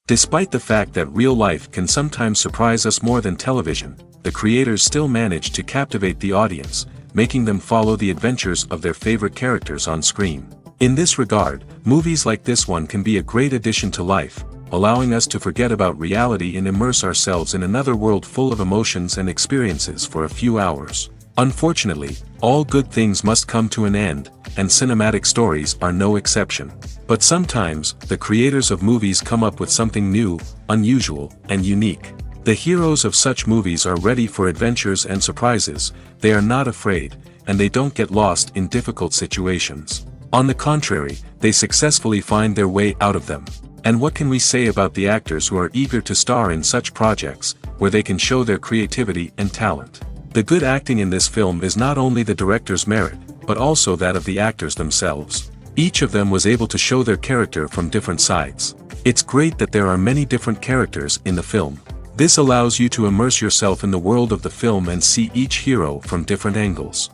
Despite the fact that real life can sometimes surprise us more than television, the creators still manage to captivate the audience, making them follow the adventures of their favorite characters on screen. In this regard, movies like this one can be a great addition to life, allowing us to forget about reality and immerse ourselves in another world full of emotions and experiences for a few hours. Unfortunately, all good things must come to an end, and cinematic stories are no exception. But sometimes, the creators of movies come up with something new, unusual, and unique. The heroes of such movies are ready for adventures and surprises, they are not afraid, and they don't get lost in difficult situations. On the contrary, they successfully find their way out of them. And what can we say about the actors who are eager to star in such projects, where they can show their creativity and talent? The good acting in this film is not only the director's merit, but also that of the actors themselves. Each of them was able to show their character from different sides. It's great that there are many different characters in the film. This allows you to immerse yourself in the world of the film and see each hero from different angles.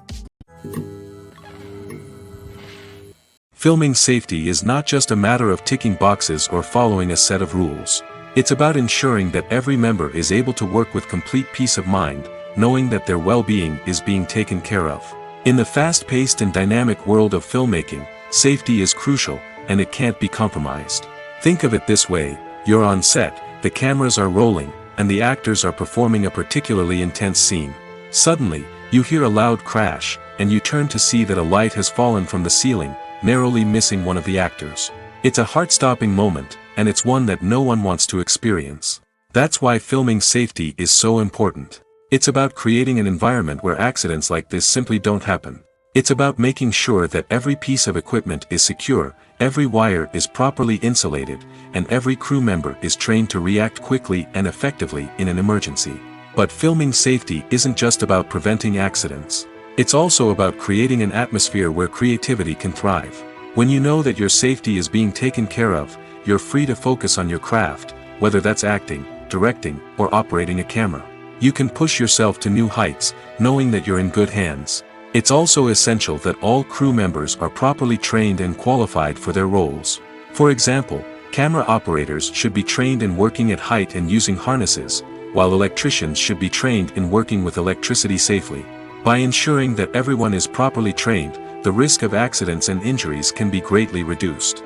Filming safety is not just a matter of ticking boxes or following a set of rules. It's about ensuring that every member is able to work with complete peace of mind, knowing that their well-being is being taken care of. In the fast-paced and dynamic world of filmmaking, safety is crucial, and it can't be compromised. Think of it this way: you're on set, the cameras are rolling, and the actors are performing a particularly intense scene. Suddenly, you hear a loud crash, and you turn to see that a light has fallen from the ceiling, narrowly missing one of the actors. It's a heart-stopping moment, and it's one that no one wants to experience. That's why filming safety is so important. It's about creating an environment where accidents like this simply don't happen. It's about making sure that every piece of equipment is secure, every wire is properly insulated, and every crew member is trained to react quickly and effectively in an emergency. But filming safety isn't just about preventing accidents. It's also about creating an atmosphere where creativity can thrive. When you know that your safety is being taken care of, you're free to focus on your craft, whether that's acting, directing, or operating a camera. You can push yourself to new heights, knowing that you're in good hands. It's also essential that all crew members are properly trained and qualified for their roles. For example, camera operators should be trained in working at height and using harnesses, while electricians should be trained in working with electricity safely. By ensuring that everyone is properly trained, the risk of accidents and injuries can be greatly reduced.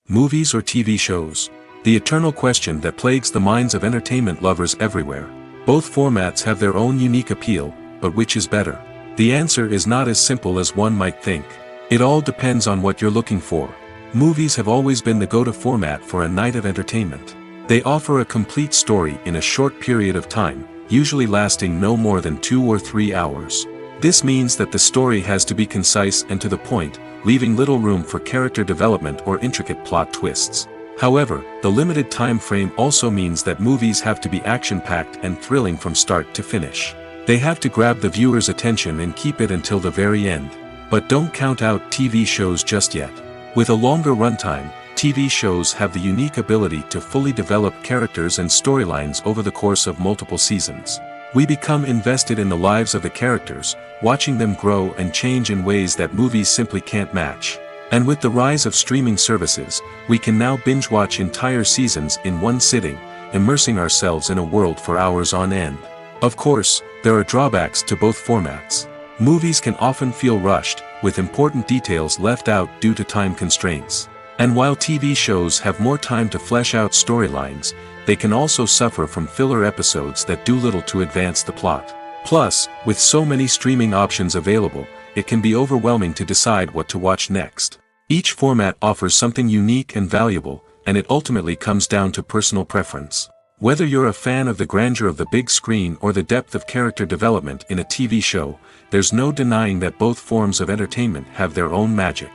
Movies or TV shows? The eternal question that plagues the minds of entertainment lovers everywhere. Both formats have their own unique appeal, but which is better? The answer is not as simple as one might think. It all depends on what you're looking for. Movies have always been the go-to format for a night of entertainment. They offer a complete story in a short period of time, usually lasting no more than 2 or 3 hours. This means that the story has to be concise and to the point, leaving little room for character development or intricate plot twists. However, the limited time frame also means that movies have to be action-packed and thrilling from start to finish. They have to grab the viewer's attention and keep it until the very end. But don't count out TV shows just yet. With a longer runtime, TV shows have the unique ability to fully develop characters and storylines over the course of multiple seasons. We become invested in the lives of the characters, watching them grow and change in ways that movies simply can't match. And with the rise of streaming services, we can now binge-watch entire seasons in one sitting, immersing ourselves in a world for hours on end. Of course, there are drawbacks to both formats. Movies can often feel rushed, with important details left out due to time constraints. And while TV shows have more time to flesh out storylines, they can also suffer from filler episodes that do little to advance the plot. Plus, with so many streaming options available, it can be overwhelming to decide what to watch next. Each format offers something unique and valuable, and it ultimately comes down to personal preference. Whether you're a fan of the grandeur of the big screen or the depth of character development in a TV show, there's no denying that both forms of entertainment have their own magic.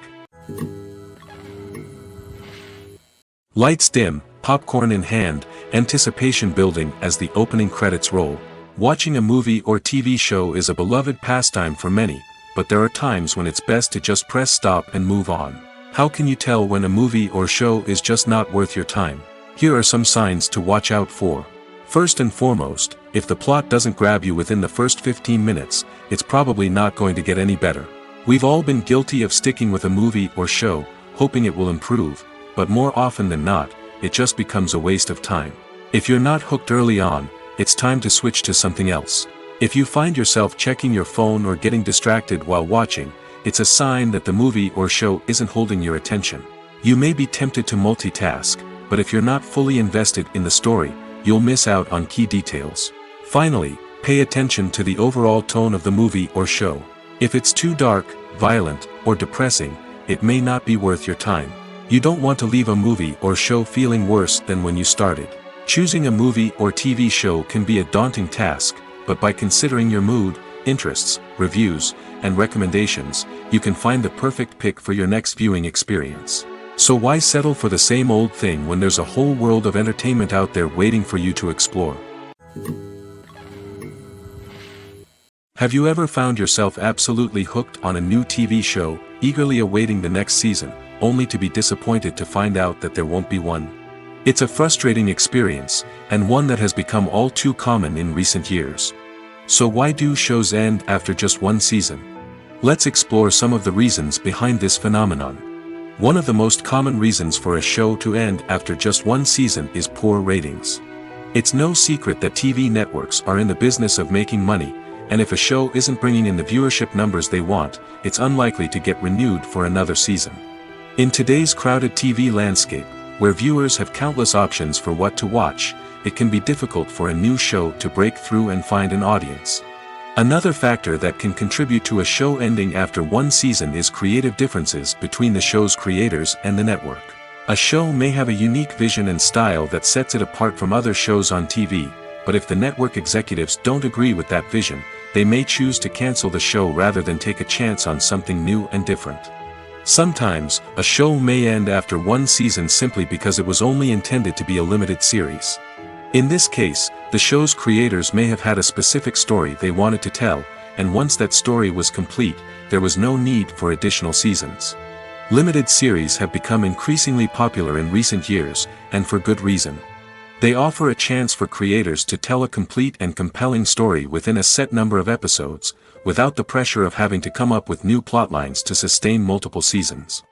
Lights dim, popcorn in hand, anticipation building as the opening credits roll. Watching a movie or TV show is a beloved pastime for many, but there are times when it's best to just press stop and move on. How can you tell when a movie or show is just not worth your time? Here are some signs to watch out for. First and foremost, if the plot doesn't grab you within the first 15 minutes, it's probably not going to get any better. We've all been guilty of sticking with a movie or show, hoping it will improve, but more often than not, it just becomes a waste of time. If you're not hooked early on, it's time to switch to something else. If you find yourself checking your phone or getting distracted while watching, it's a sign that the movie or show isn't holding your attention. You may be tempted to multitask, but if you're not fully invested in the story, you'll miss out on key details. Finally, pay attention to the overall tone of the movie or show. If it's too dark, violent, or depressing, it may not be worth your time. You don't want to leave a movie or show feeling worse than when you started. Choosing a movie or TV show can be a daunting task, but by considering your mood, interests, reviews, and recommendations, you can find the perfect pick for your next viewing experience. So why settle for the same old thing when there's a whole world of entertainment out there waiting for you to explore? Have you ever found yourself absolutely hooked on a new TV show, eagerly awaiting the next season, only to be disappointed to find out that there won't be one? It's a frustrating experience, and one that has become all too common in recent years. So why do shows end after just one season? Let's explore some of the reasons behind this phenomenon. One of the most common reasons for a show to end after just one season is poor ratings. It's no secret that TV networks are in the business of making money, and if a show isn't bringing in the viewership numbers they want, it's unlikely to get renewed for another season. In today's crowded TV landscape, where viewers have countless options for what to watch, it can be difficult for a new show to break through and find an audience. Another factor that can contribute to a show ending after one season is creative differences between the show's creators and the network. A show may have a unique vision and style that sets it apart from other shows on TV, but if the network executives don't agree with that vision, they may choose to cancel the show rather than take a chance on something new and different. Sometimes, a show may end after one season simply because it was only intended to be a limited series. In this case, the show's creators may have had a specific story they wanted to tell, and once that story was complete, there was no need for additional seasons. Limited series have become increasingly popular in recent years, and for good reason. They offer a chance for creators to tell a complete and compelling story within a set number of episodes, without the pressure of having to come up with new plotlines to sustain multiple seasons.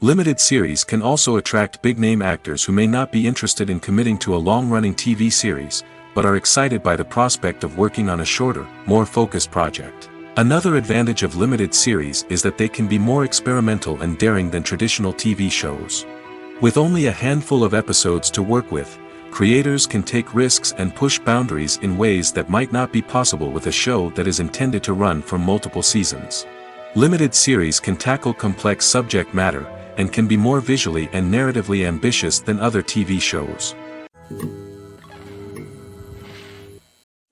Limited series can also attract big-name actors who may not be interested in committing to a long-running TV series, but are excited by the prospect of working on a shorter, more focused project. Another advantage of limited series is that they can be more experimental and daring than traditional TV shows. With only a handful of episodes to work with, creators can take risks and push boundaries in ways that might not be possible with a show that is intended to run for multiple seasons. Limited series can tackle complex subject matter, and can be more visually and narratively ambitious than other TV shows.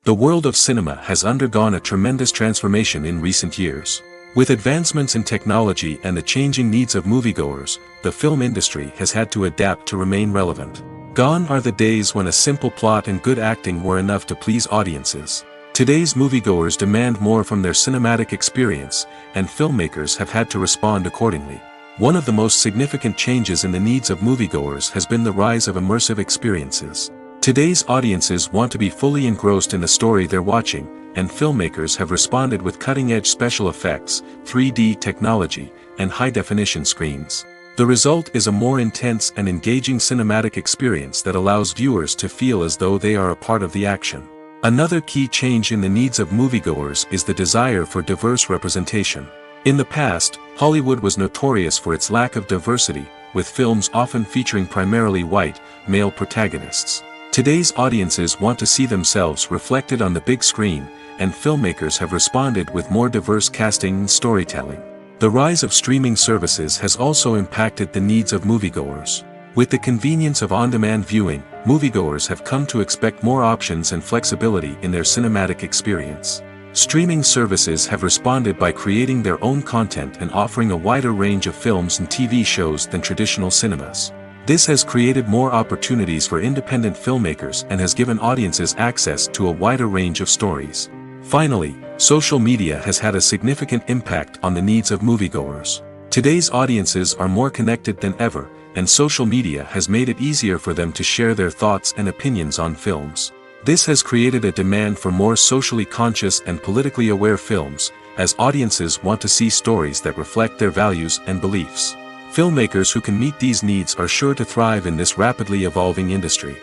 The world of cinema has undergone a tremendous transformation in recent years. With advancements in technology and the changing needs of moviegoers, the film industry has had to adapt to remain relevant. Gone are the days when a simple plot and good acting were enough to please audiences. Today's moviegoers demand more from their cinematic experience, and filmmakers have had to respond accordingly. One of the most significant changes in the needs of moviegoers has been the rise of immersive experiences. Today's audiences want to be fully engrossed in the story they're watching, and filmmakers have responded with cutting-edge special effects, 3D technology, and high-definition screens. The result is a more intense and engaging cinematic experience that allows viewers to feel as though they are a part of the action. Another key change in the needs of moviegoers is the desire for diverse representation. In the past, Hollywood was notorious for its lack of diversity, with films often featuring primarily white, male protagonists. Today's audiences want to see themselves reflected on the big screen, and filmmakers have responded with more diverse casting and storytelling. The rise of streaming services has also impacted the needs of moviegoers. With the convenience of on-demand viewing, moviegoers have come to expect more options and flexibility in their cinematic experience. Streaming services have responded by creating their own content and offering a wider range of films and TV shows than traditional cinemas. This has created more opportunities for independent filmmakers and has given audiences access to a wider range of stories. Finally, social media has had a significant impact on the needs of moviegoers. Today's audiences are more connected than ever, and social media has made it easier for them to share their thoughts and opinions on films. This has created a demand for more socially conscious and politically aware films, as audiences want to see stories that reflect their values and beliefs. Filmmakers who can meet these needs are sure to thrive in this rapidly evolving industry.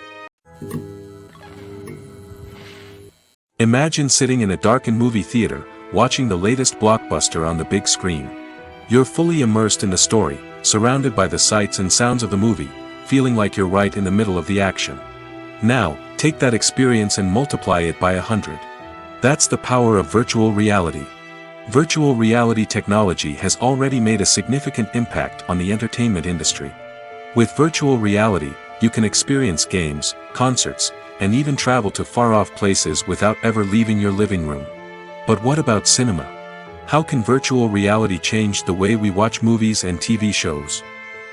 Imagine sitting in a darkened movie theater, watching the latest blockbuster on the big screen. You're fully immersed in the story, surrounded by the sights and sounds of the movie, feeling like you're right in the middle of the action. Now, take that experience and multiply it by 100. That's the power of virtual reality. Virtual reality technology has already made a significant impact on the entertainment industry. With virtual reality, you can experience games, concerts, and even travel to far-off places without ever leaving your living room. But what about cinema? How can virtual reality change the way we watch movies and TV shows?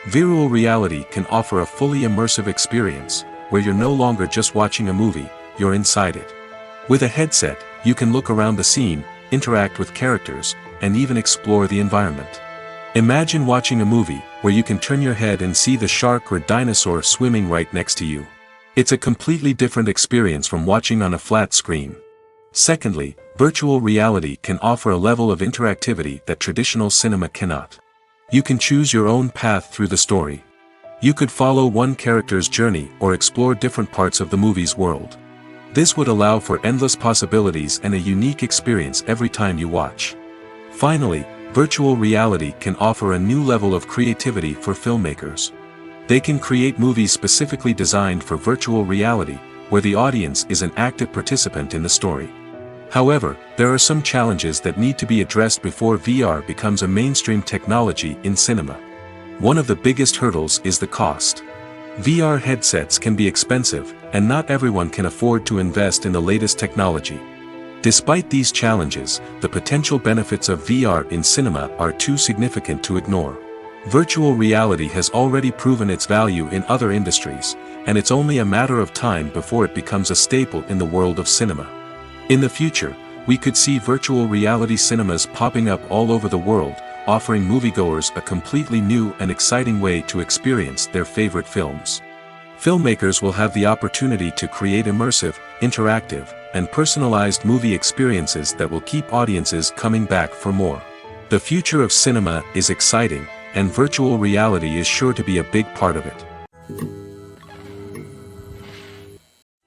Virtual reality can offer a fully immersive experience, where you're no longer just watching a movie, you're inside it. With a headset, you can look around the scene, interact with characters, and even explore the environment. Imagine watching a movie where you can turn your head and see the shark or dinosaur swimming right next to you. It's a completely different experience from watching on a flat screen. Secondly, virtual reality can offer a level of interactivity that traditional cinema cannot. You can choose your own path through the story. You could follow one character's journey or explore different parts of the movie's world. This would allow for endless possibilities and a unique experience every time you watch. Finally, virtual reality can offer a new level of creativity for filmmakers. They can create movies specifically designed for virtual reality, where the audience is an active participant in the story. However, there are some challenges that need to be addressed before VR becomes a mainstream technology in cinema. One of the biggest hurdles is the cost. VR headsets can be expensive, and not everyone can afford to invest in the latest technology. Despite these challenges, the potential benefits of VR in cinema are too significant to ignore. Virtual reality has already proven its value in other industries, and it's only a matter of time before it becomes a staple in the world of cinema. In the future, we could see virtual reality cinemas popping up all over the world, offering moviegoers a completely new and exciting way to experience their favorite films. Filmmakers will have the opportunity to create immersive, interactive, and personalized movie experiences that will keep audiences coming back for more. The future of cinema is exciting, and virtual reality is sure to be a big part of it.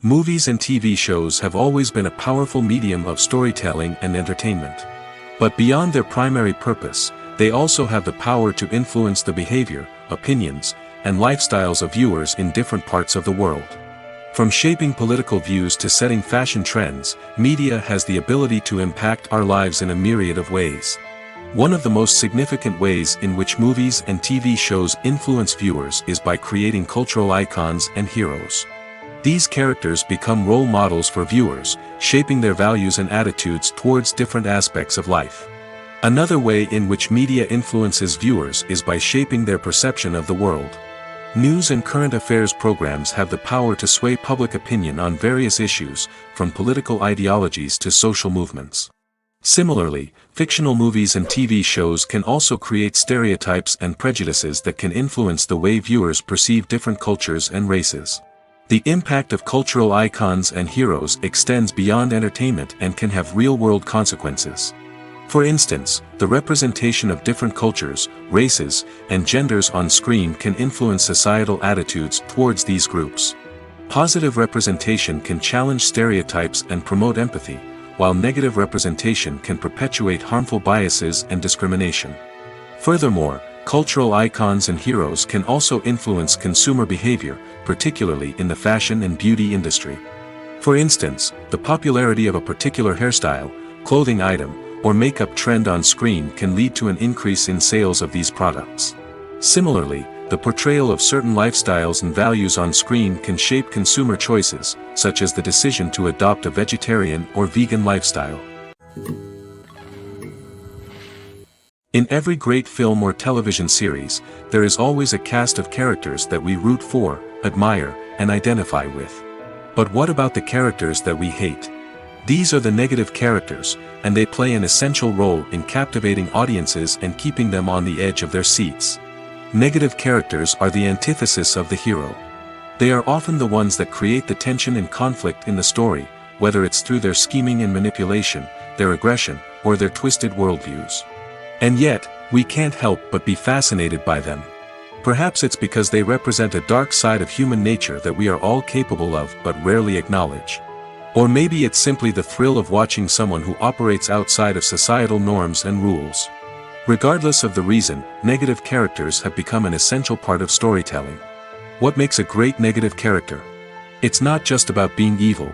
Movies and TV shows have always been a powerful medium of storytelling and entertainment. But beyond their primary purpose, they also have the power to influence the behavior, opinions, and lifestyles of viewers in different parts of the world. From shaping political views to setting fashion trends, media has the ability to impact our lives in a myriad of ways. One of the most significant ways in which movies and TV shows influence viewers is by creating cultural icons and heroes. These characters become role models for viewers, shaping their values and attitudes towards different aspects of life. Another way in which media influences viewers is by shaping their perception of the world. News and current affairs programs have the power to sway public opinion on various issues, from political ideologies to social movements. Similarly, fictional movies and TV shows can also create stereotypes and prejudices that can influence the way viewers perceive different cultures and races. The impact of cultural icons and heroes extends beyond entertainment and can have real-world consequences. For instance, the representation of different cultures, races, and genders on screen can influence societal attitudes towards these groups. Positive representation can challenge stereotypes and promote empathy, while negative representation can perpetuate harmful biases and discrimination. Furthermore, cultural icons and heroes can also influence consumer behavior, particularly in the fashion and beauty industry. For instance, the popularity of a particular hairstyle, clothing item, or makeup trend on screen can lead to an increase in sales of these products. Similarly, the portrayal of certain lifestyles and values on screen can shape consumer choices, such as the decision to adopt a vegetarian or vegan lifestyle. In every great film or television series, there is always a cast of characters that we root for, admire, and identify with. But what about the characters that we hate? These are the negative characters, and they play an essential role in captivating audiences and keeping them on the edge of their seats. Negative characters are the antithesis of the hero. They are often the ones that create the tension and conflict in the story, whether it's through their scheming and manipulation, their aggression, or their twisted worldviews. And yet, we can't help but be fascinated by them. Perhaps it's because they represent a dark side of human nature that we are all capable of but rarely acknowledge. Or maybe it's simply the thrill of watching someone who operates outside of societal norms and rules. Regardless of the reason, negative characters have become an essential part of storytelling. What makes a great negative character? It's not just about being evil.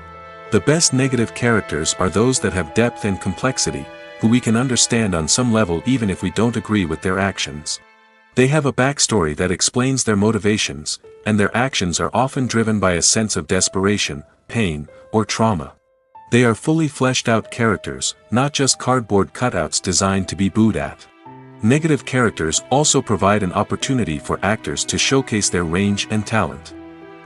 The best negative characters are those that have depth and complexity, who we can understand on some level even if we don't agree with their actions. They have a backstory that explains their motivations, and their actions are often driven by a sense of desperation, pain, or trauma. They are fully fleshed out characters, not just cardboard cutouts designed to be booed at. Negative characters also provide an opportunity for actors to showcase their range and talent.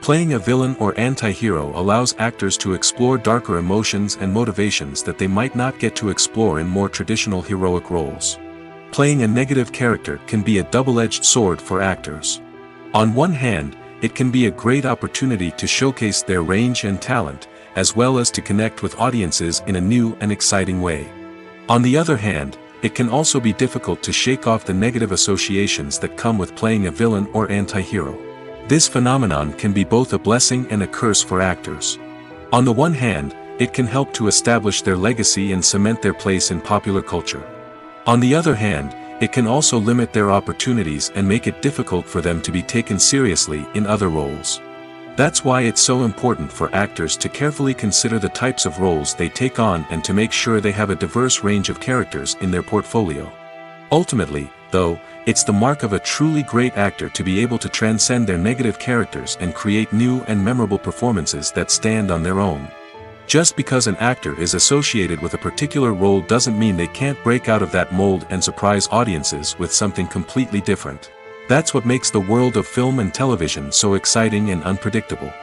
Playing a villain or anti-hero allows actors to explore darker emotions and motivations that they might not get to explore in more traditional heroic roles. Playing a negative character can be a double-edged sword for actors. On one hand, it can be a great opportunity to showcase their range and talent, as well as to connect with audiences in a new and exciting way. On the other hand, it can also be difficult to shake off the negative associations that come with playing a villain or anti-hero. This phenomenon can be both a blessing and a curse for actors. On the one hand, it can help to establish their legacy and cement their place in popular culture. On the other hand, it can also limit their opportunities and make it difficult for them to be taken seriously in other roles. That's why it's so important for actors to carefully consider the types of roles they take on and to make sure they have a diverse range of characters in their portfolio. Ultimately, though, it's the mark of a truly great actor to be able to transcend their negative characters and create new and memorable performances that stand on their own. Just because an actor is associated with a particular role doesn't mean they can't break out of that mold and surprise audiences with something completely different. That's what makes the world of film and television so exciting and unpredictable.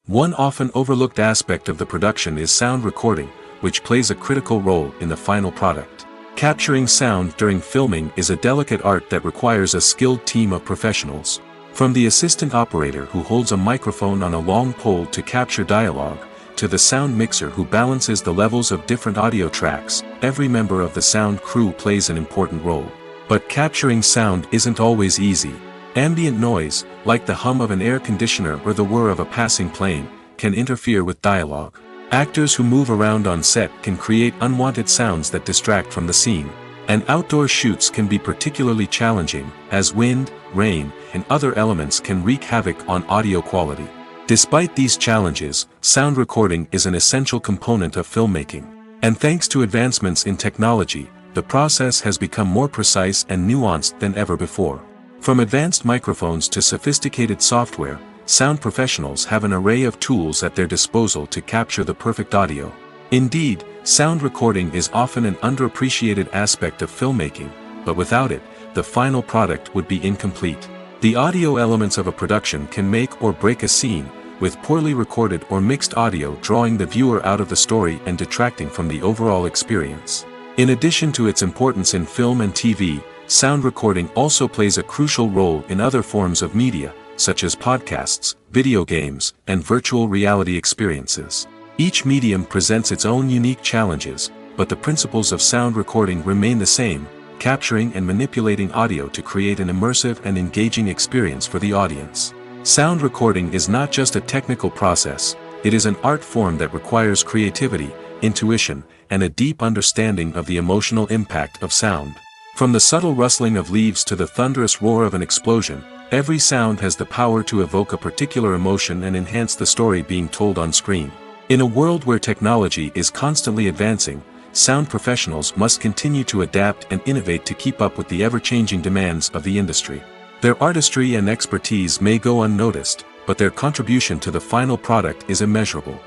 One often overlooked aspect of the production is sound recording, which plays a critical role in the final product. Capturing sound during filming is a delicate art that requires a skilled team of professionals. From the assistant operator who holds a microphone on a long pole to capture dialogue, to the sound mixer who balances the levels of different audio tracks, every member of the sound crew plays an important role. But capturing sound isn't always easy. Ambient noise, like the hum of an air conditioner or the whir of a passing plane, can interfere with dialogue. Actors who move around on set can create unwanted sounds that distract from the scene. And outdoor shoots can be particularly challenging, as wind, rain, and other elements can wreak havoc on audio quality. Despite these challenges, sound recording is an essential component of filmmaking. And thanks to advancements in technology, the process has become more precise and nuanced than ever before. From advanced microphones to sophisticated software, sound professionals have an array of tools at their disposal to capture the perfect audio. Indeed, sound recording is often an underappreciated aspect of filmmaking, but without it, the final product would be incomplete. The audio elements of a production can make or break a scene, with poorly recorded or mixed audio drawing the viewer out of the story and detracting from the overall experience. In addition to its importance in film and TV, sound recording also plays a crucial role in other forms of media, such as podcasts, video games, and virtual reality experiences. Each medium presents its own unique challenges, but the principles of sound recording remain the same, capturing and manipulating audio to create an immersive and engaging experience for the audience. Sound recording is not just a technical process, it is an art form that requires creativity, intuition, and a deep understanding of the emotional impact of sound. From the subtle rustling of leaves to the thunderous roar of an explosion, every sound has the power to evoke a particular emotion and enhance the story being told on screen. In a world where technology is constantly advancing, sound professionals must continue to adapt and innovate to keep up with the ever-changing demands of the industry. Their artistry and expertise may go unnoticed, but their contribution to the final product is immeasurable.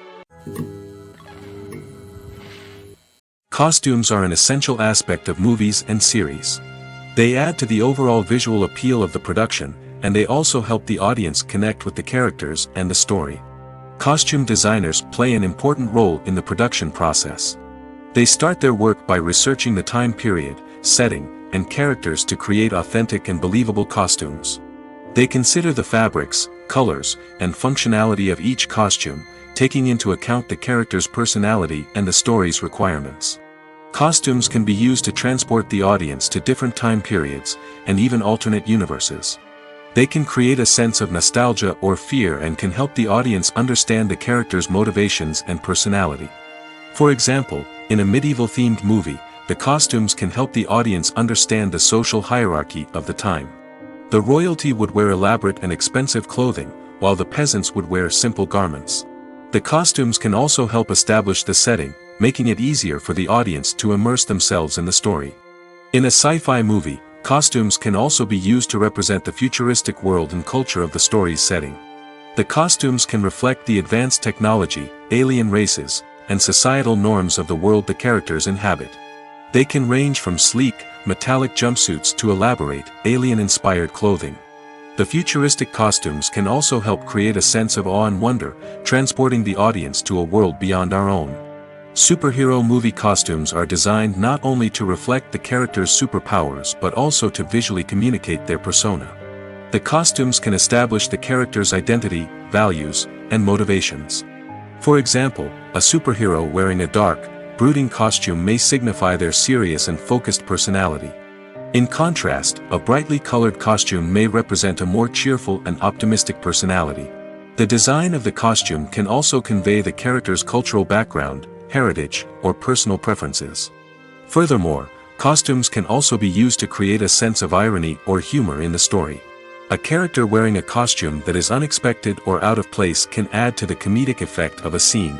Costumes are an essential aspect of movies and series. They add to the overall visual appeal of the production, and they also help the audience connect with the characters and the story. Costume designers play an important role in the production process. They start their work by researching the time period, setting, and characters to create authentic and believable costumes. They consider the fabrics, colors, and functionality of each costume, taking into account the character's personality and the story's requirements. Costumes can be used to transport the audience to different time periods, and even alternate universes. They can create a sense of nostalgia or fear and can help the audience understand the character's motivations and personality. For example, in a medieval-themed movie, the costumes can help the audience understand the social hierarchy of the time. The royalty would wear elaborate and expensive clothing, while the peasants would wear simple garments. The costumes can also help establish the setting, making it easier for the audience to immerse themselves in the story. In a sci-fi movie, costumes can also be used to represent the futuristic world and culture of the story's setting. The costumes can reflect the advanced technology, alien races, and societal norms of the world the characters inhabit. They can range from sleek, metallic jumpsuits to elaborate, alien-inspired clothing. The futuristic costumes can also help create a sense of awe and wonder, transporting the audience to a world beyond our own. Superhero movie costumes are designed not only to reflect the character's superpowers but also to visually communicate their persona. The costumes can establish the character's identity, values, and motivations. For example, a superhero wearing a dark, brooding costume may signify their serious and focused personality. In contrast, a brightly colored costume may represent a more cheerful and optimistic personality. The design of the costume can also convey the character's cultural background, heritage, or personal preferences. Furthermore, costumes can also be used to create a sense of irony or humor in the story. A character wearing a costume that is unexpected or out of place can add to the comedic effect of a scene.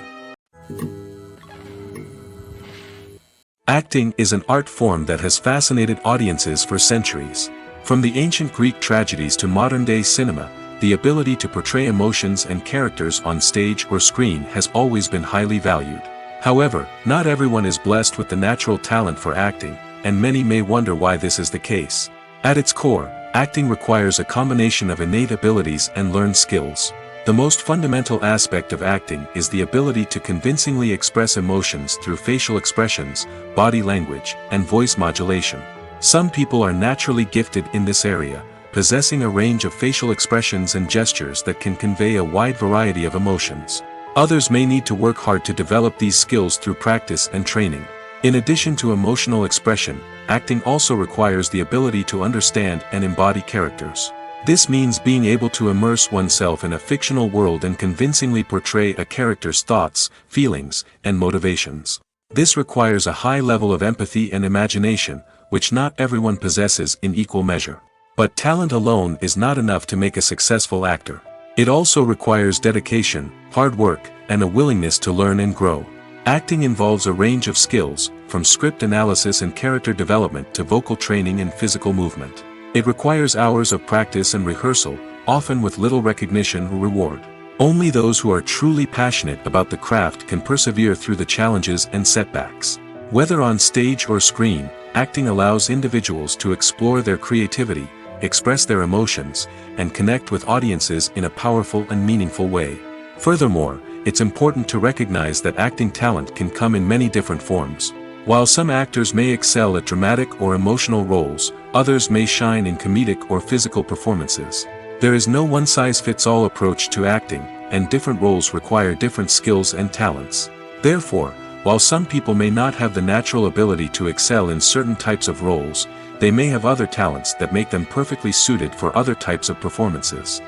Acting is an art form that has fascinated audiences for centuries. From the ancient Greek tragedies to modern-day cinema, the ability to portray emotions and characters on stage or screen has always been highly valued. However, not everyone is blessed with the natural talent for acting, and many may wonder why this is the case. At its core, acting requires a combination of innate abilities and learned skills. The most fundamental aspect of acting is the ability to convincingly express emotions through facial expressions, body language, and voice modulation. Some people are naturally gifted in this area, possessing a range of facial expressions and gestures that can convey a wide variety of emotions. Others may need to work hard to develop these skills through practice and training. In addition to emotional expression, acting also requires the ability to understand and embody characters. This means being able to immerse oneself in a fictional world and convincingly portray a character's thoughts, feelings, and motivations. This requires a high level of empathy and imagination, which not everyone possesses in equal measure. But talent alone is not enough to make a successful actor. It also requires dedication, hard work, and a willingness to learn and grow. Acting involves a range of skills, from script analysis and character development to vocal training and physical movement. It requires hours of practice and rehearsal, often with little recognition or reward. Only those who are truly passionate about the craft can persevere through the challenges and setbacks. Whether on stage or screen, acting allows individuals to explore their creativity, express their emotions, and connect with audiences in a powerful and meaningful way. Furthermore, it's important to recognize that acting talent can come in many different forms. While some actors may excel at dramatic or emotional roles, others may shine in comedic or physical performances. There is no one-size-fits-all approach to acting, and different roles require different skills and talents. Therefore, while some people may not have the natural ability to excel in certain types of roles, they may have other talents that make them perfectly suited for other types of performances.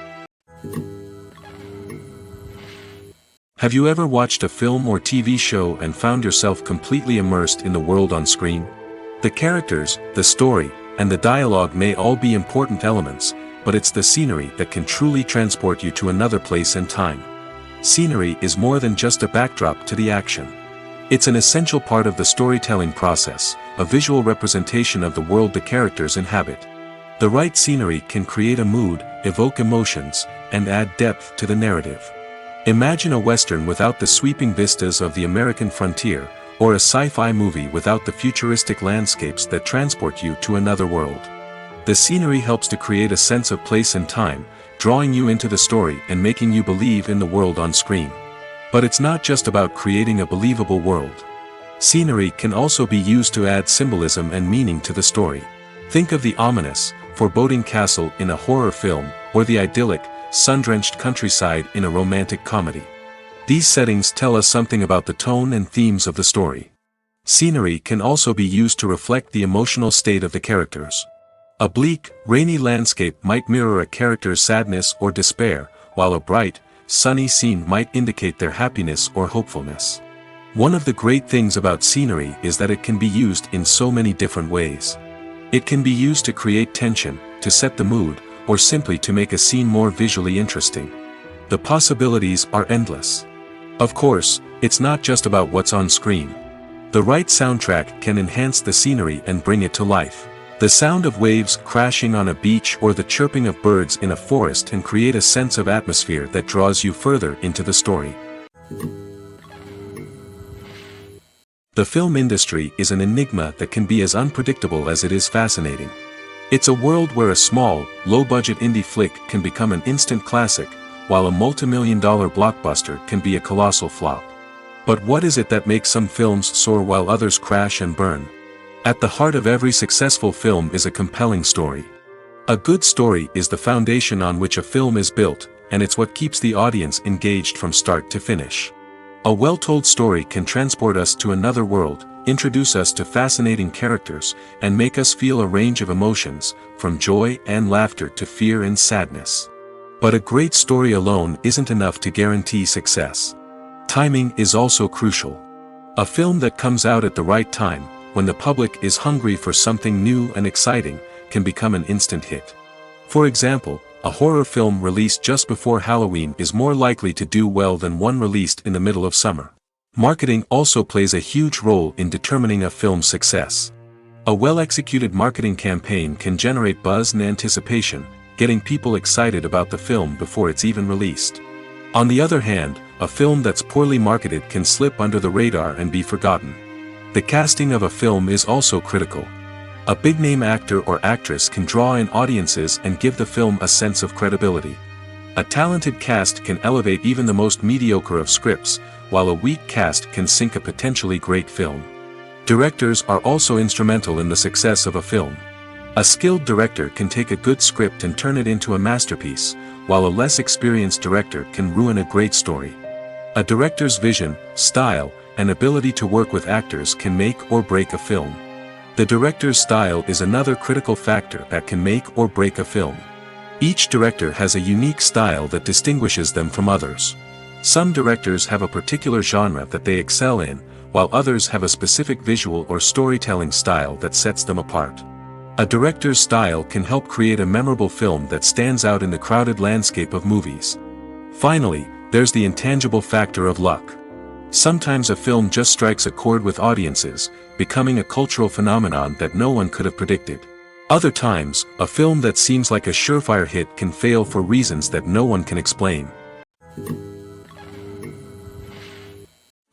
Have you ever watched a film or TV show and found yourself completely immersed in the world on screen? The characters, the story, and the dialogue may all be important elements, but it's the scenery that can truly transport you to another place and time. Scenery is more than just a backdrop to the action. It's an essential part of the storytelling process, a visual representation of the world the characters inhabit. The right scenery can create a mood, evoke emotions, and add depth to the narrative. Imagine a Western without the sweeping vistas of the American frontier, or a sci-fi movie without the futuristic landscapes that transport you to another world. The scenery helps to create a sense of place and time, drawing you into the story and making you believe in the world on screen. But it's not just about creating a believable world. Scenery can also be used to add symbolism and meaning to the story. Think of the ominous, foreboding castle in a horror film, or the idyllic, sun-drenched countryside in a romantic comedy. These settings tell us something about the tone and themes of the story. Scenery can also be used to reflect the emotional state of the characters. A bleak, rainy landscape might mirror a character's sadness or despair, while a bright, sunny scene might indicate their happiness or hopefulness. One of the great things about scenery is that it can be used in so many different ways. It can be used to create tension, to set the mood, or simply to make a scene more visually interesting. The possibilities are endless. Of course, it's not just about what's on screen. The right soundtrack can enhance the scenery and bring it to life. The sound of waves crashing on a beach or the chirping of birds in a forest can create a sense of atmosphere that draws you further into the story. The film industry is an enigma that can be as unpredictable as it is fascinating. It's a world where a small, low-budget indie flick can become an instant classic, while a multi-million-dollar blockbuster can be a colossal flop. But what is it that makes some films soar while others crash and burn? At the heart of every successful film is a compelling story. A good story is the foundation on which a film is built, and it's what keeps the audience engaged from start to finish. A well-told story can transport us to another world, introduce us to fascinating characters, and make us feel a range of emotions, from joy and laughter to fear and sadness. But a great story alone isn't enough to guarantee success. Timing is also crucial. A film that comes out at the right time, when the public is hungry for something new and exciting, can become an instant hit. For example, a horror film released just before Halloween is more likely to do well than one released in the middle of summer. Marketing also plays a huge role in determining a film's success. A well-executed marketing campaign can generate buzz and anticipation, getting people excited about the film before it's even released. On the other hand, a film that's poorly marketed can slip under the radar and be forgotten. The casting of a film is also critical. A big-name actor or actress can draw in audiences and give the film a sense of credibility. A talented cast can elevate even the most mediocre of scripts, while a weak cast can sink a potentially great film. Directors are also instrumental in the success of a film. A skilled director can take a good script and turn it into a masterpiece, while a less experienced director can ruin a great story. A director's vision, style, and ability to work with actors can make or break a film. The director's style is another critical factor that can make or break a film. Each director has a unique style that distinguishes them from others. Some directors have a particular genre that they excel in, while others have a specific visual or storytelling style that sets them apart. A director's style can help create a memorable film that stands out in the crowded landscape of movies. Finally, there's the intangible factor of luck. Sometimes a film just strikes a chord with audiences, becoming a cultural phenomenon that no one could have predicted. Other times, a film that seems like a surefire hit can fail for reasons that no one can explain.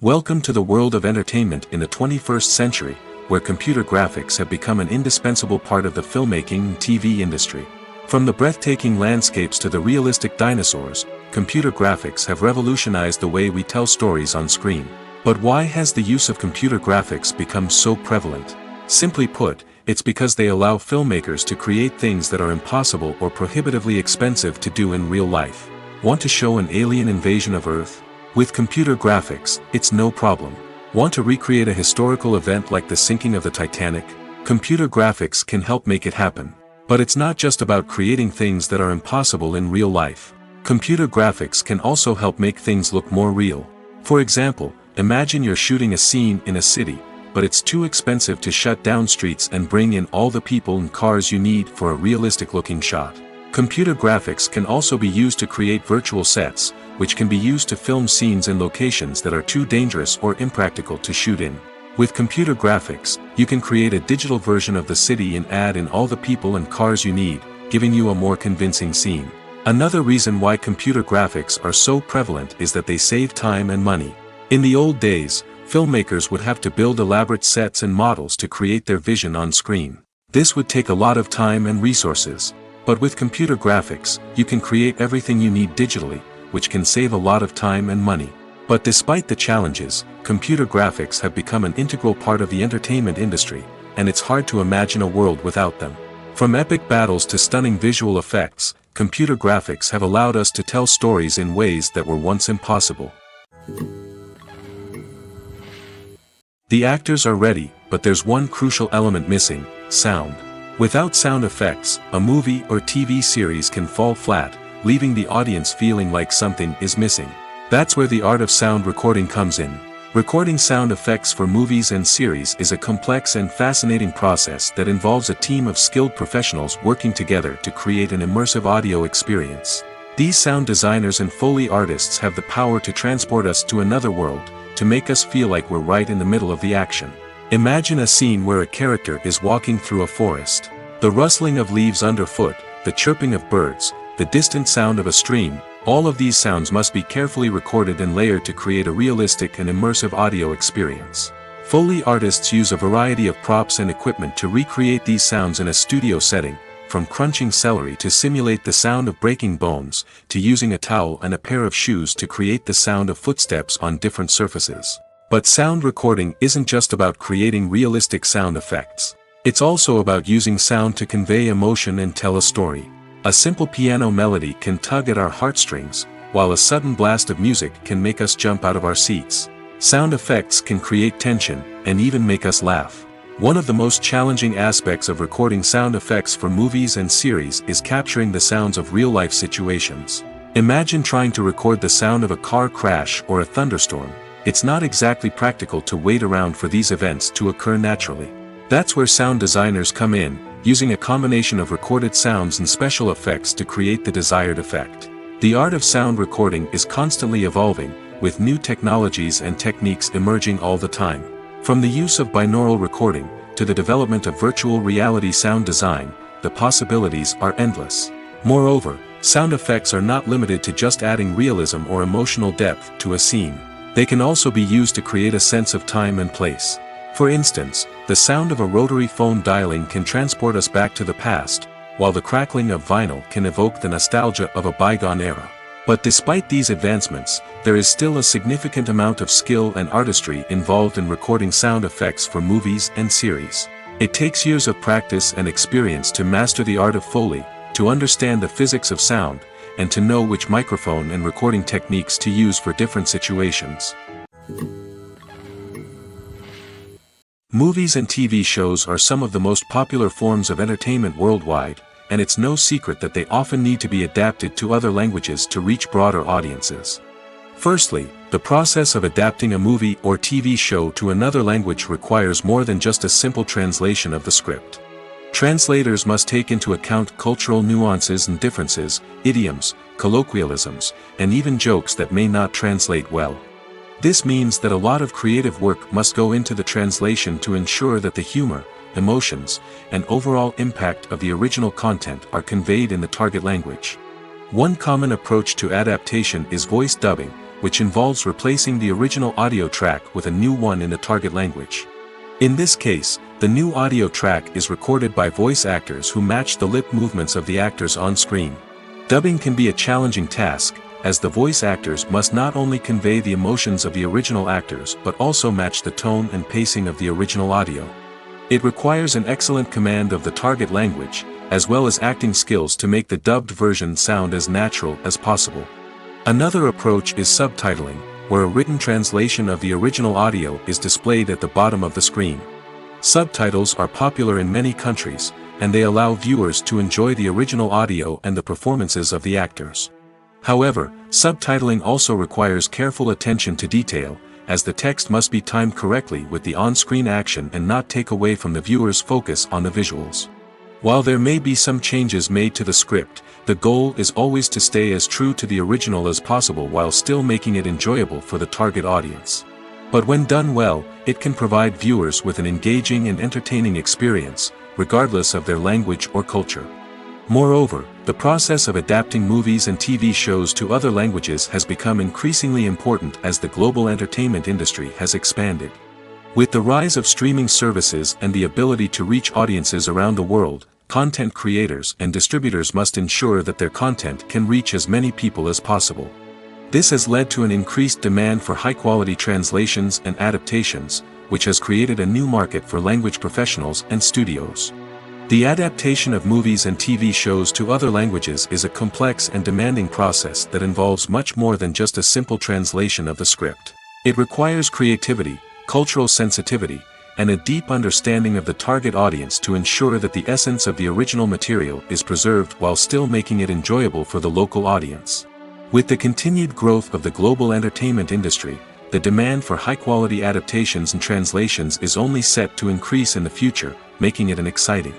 Welcome to the world of entertainment in the 21st century, where computer graphics have become an indispensable part of the filmmaking and TV industry. From the breathtaking landscapes to the realistic dinosaurs, computer graphics have revolutionized the way we tell stories on screen. But why has the use of computer graphics become so prevalent? Simply put, it's because they allow filmmakers to create things that are impossible or prohibitively expensive to do in real life. Want to show an alien invasion of Earth? With computer graphics, it's no problem. Want to recreate a historical event like the sinking of the Titanic? Computer graphics can help make it happen. But it's not just about creating things that are impossible in real life. Computer graphics can also help make things look more real. For example, imagine you're shooting a scene in a city, but it's too expensive to shut down streets and bring in all the people and cars you need for a realistic-looking shot. Computer graphics can also be used to create virtual sets, which can be used to film scenes in locations that are too dangerous or impractical to shoot in. With computer graphics, you can create a digital version of the city and add in all the people and cars you need, giving you a more convincing scene. Another reason why computer graphics are so prevalent is that they save time and money. In the old days, filmmakers would have to build elaborate sets and models to create their vision on screen. This would take a lot of time and resources. But with computer graphics, you can create everything you need digitally, which can save a lot of time and money. But despite the challenges, computer graphics have become an integral part of the entertainment industry, and it's hard to imagine a world without them. From epic battles to stunning visual effects, computer graphics have allowed us to tell stories in ways that were once impossible. The actors are ready, but there's one crucial element missing: sound. Without sound effects, a movie or TV series can fall flat, leaving the audience feeling like something is missing. That's where the art of sound recording comes in. Recording sound effects for movies and series is a complex and fascinating process that involves a team of skilled professionals working together to create an immersive audio experience. These sound designers and Foley artists have the power to transport us to another world, to make us feel like we're right in the middle of the action. Imagine a scene where a character is walking through a forest. The rustling of leaves underfoot, the chirping of birds, the distant sound of a stream, all of these sounds must be carefully recorded and layered to create a realistic and immersive audio experience. Foley artists use a variety of props and equipment to recreate these sounds in a studio setting, from crunching celery to simulate the sound of breaking bones, to using a towel and a pair of shoes to create the sound of footsteps on different surfaces. But sound recording isn't just about creating realistic sound effects. It's also about using sound to convey emotion and tell a story. A simple piano melody can tug at our heartstrings, while a sudden blast of music can make us jump out of our seats. Sound effects can create tension, and even make us laugh. One of the most challenging aspects of recording sound effects for movies and series is capturing the sounds of real-life situations. Imagine trying to record the sound of a car crash or a thunderstorm. It's not exactly practical to wait around for these events to occur naturally. That's where sound designers come in, using a combination of recorded sounds and special effects to create the desired effect. The art of sound recording is constantly evolving, with new technologies and techniques emerging all the time. From the use of binaural recording, to the development of virtual reality sound design, the possibilities are endless. Moreover, sound effects are not limited to just adding realism or emotional depth to a scene. They can also be used to create a sense of time and place. For instance, the sound of a rotary phone dialing can transport us back to the past, while the crackling of vinyl can evoke the nostalgia of a bygone era. But despite these advancements, there is still a significant amount of skill and artistry involved in recording sound effects for movies and series. It takes years of practice and experience to master the art of Foley, to understand the physics of sound, and to know which microphone and recording techniques to use for different situations. Movies and TV shows are some of the most popular forms of entertainment worldwide, and it's no secret that they often need to be adapted to other languages to reach broader audiences. Firstly, the process of adapting a movie or TV show to another language requires more than just a simple translation of the script. Translators must take into account cultural nuances and differences, idioms, colloquialisms, and even jokes that may not translate well. This means that a lot of creative work must go into the translation to ensure that the humor, emotions, and overall impact of the original content are conveyed in the target language. One common approach to adaptation is voice dubbing, which involves replacing the original audio track with a new one in the target language. In this case, the new audio track is recorded by voice actors who match the lip movements of the actors on screen. Dubbing can be a challenging task, as the voice actors must not only convey the emotions of the original actors but also match the tone and pacing of the original audio. It requires an excellent command of the target language, as well as acting skills to make the dubbed version sound as natural as possible. Another approach is subtitling, where a written translation of the original audio is displayed at the bottom of the screen. Subtitles are popular in many countries, and they allow viewers to enjoy the original audio and the performances of the actors. However, subtitling also requires careful attention to detail, as the text must be timed correctly with the on-screen action and not take away from the viewer's focus on the visuals. While there may be some changes made to the script, the goal is always to stay as true to the original as possible while still making it enjoyable for the target audience. But when done well, it can provide viewers with an engaging and entertaining experience, regardless of their language or culture. Moreover, the process of adapting movies and TV shows to other languages has become increasingly important as the global entertainment industry has expanded. With the rise of streaming services and the ability to reach audiences around the world, content creators and distributors must ensure that their content can reach as many people as possible. This has led to an increased demand for high-quality translations and adaptations, which has created a new market for language professionals and studios. The adaptation of movies and TV shows to other languages is a complex and demanding process that involves much more than just a simple translation of the script. It requires creativity, cultural sensitivity, and a deep understanding of the target audience to ensure that the essence of the original material is preserved while still making it enjoyable for the local audience. With the continued growth of the global entertainment industry, the demand for high-quality adaptations and translations is only set to increase in the future, making it an exciting.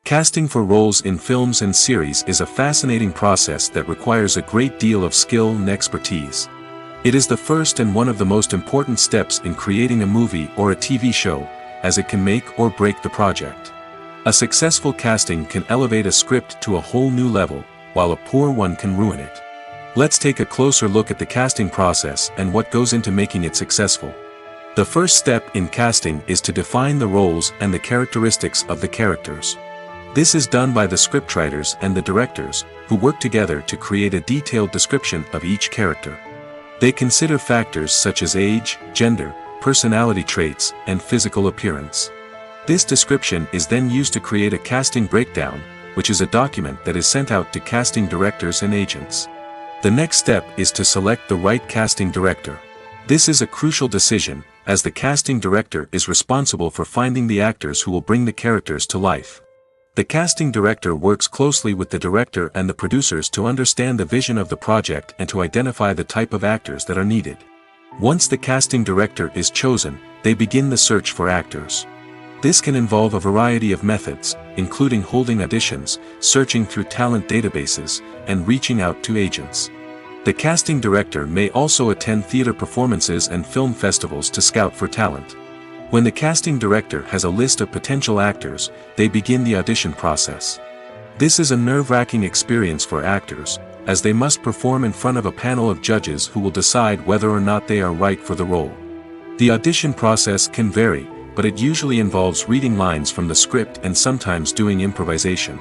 Casting for roles in films and series is a fascinating process that requires a great deal of skill and expertise. It is the first and one of the most important steps in creating a movie or a TV show, as it can make or break the project. A successful casting can elevate a script to a whole new level, while a poor one can ruin it. Let's take a closer look at the casting process and what goes into making it successful. The first step in casting is to define the roles and the characteristics of the characters. This is done by the scriptwriters and the directors, who work together to create a detailed description of each character. They consider factors such as age, gender, personality traits, and physical appearance. This description is then used to create a casting breakdown, which is a document that is sent out to casting directors and agents. The next step is to select the right casting director. This is a crucial decision, as the casting director is responsible for finding the actors who will bring the characters to life. The casting director works closely with the director and the producers to understand the vision of the project and to identify the type of actors that are needed. Once the casting director is chosen, they begin the search for actors. This can involve a variety of methods, including holding auditions, searching through talent databases, and reaching out to agents. The casting director may also attend theater performances and film festivals to scout for talent. When the casting director has a list of potential actors, they begin the audition process. This is a nerve-wracking experience for actors, as they must perform in front of a panel of judges who will decide whether or not they are right for the role. The audition process can vary, but it usually involves reading lines from the script and sometimes doing improvisation.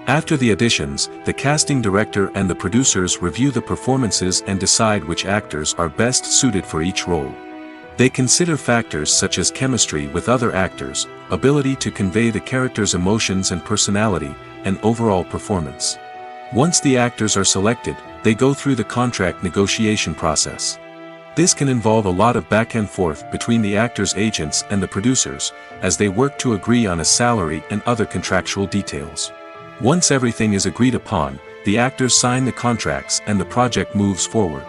After the auditions, the casting director and the producers review the performances and decide which actors are best suited for each role. They consider factors such as chemistry with other actors, ability to convey the character's emotions and personality, and overall performance. Once the actors are selected, they go through the contract negotiation process. This can involve a lot of back and forth between the actors' agents and the producers, as they work to agree on a salary and other contractual details. Once everything is agreed upon, the actors sign the contracts and the project moves forward.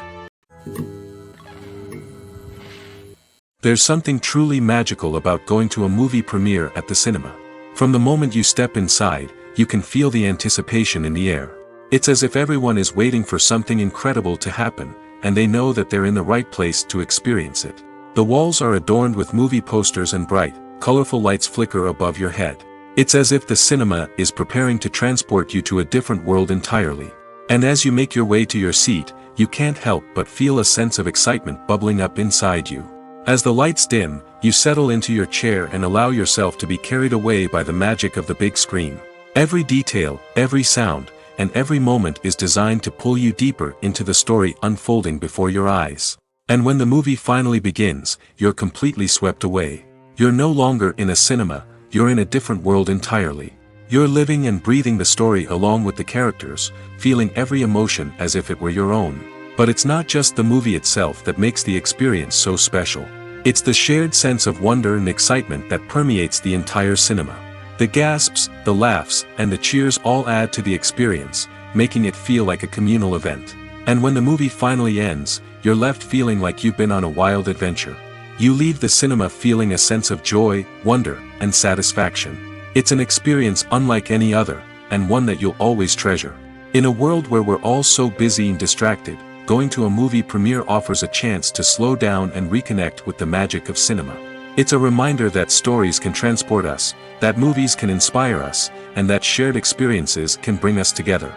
There's something truly magical about going to a movie premiere at the cinema. From the moment you step inside, you can feel the anticipation in the air. It's as if everyone is waiting for something incredible to happen, and they know that they're in the right place to experience it. The walls are adorned with movie posters and bright, colorful lights flicker above your head. It's as if the cinema is preparing to transport you to a different world entirely. And as you make your way to your seat, you can't help but feel a sense of excitement bubbling up inside you. As the lights dim, you settle into your chair and allow yourself to be carried away by the magic of the big screen. Every detail, every sound, and every moment is designed to pull you deeper into the story unfolding before your eyes. And when the movie finally begins, you're completely swept away. You're no longer in a cinema, you're in a different world entirely. You're living and breathing the story along with the characters, feeling every emotion as if it were your own. But it's not just the movie itself that makes the experience so special. It's the shared sense of wonder and excitement that permeates the entire cinema. The gasps, the laughs, and the cheers all add to the experience, making it feel like a communal event. And when the movie finally ends, you're left feeling like you've been on a wild adventure. You leave the cinema feeling a sense of joy, wonder, and satisfaction. It's an experience unlike any other, and one that you'll always treasure. In a world where we're all so busy and distracted, going to a movie premiere offers a chance to slow down and reconnect with the magic of cinema. It's a reminder that stories can transport us, that movies can inspire us, and that shared experiences can bring us together.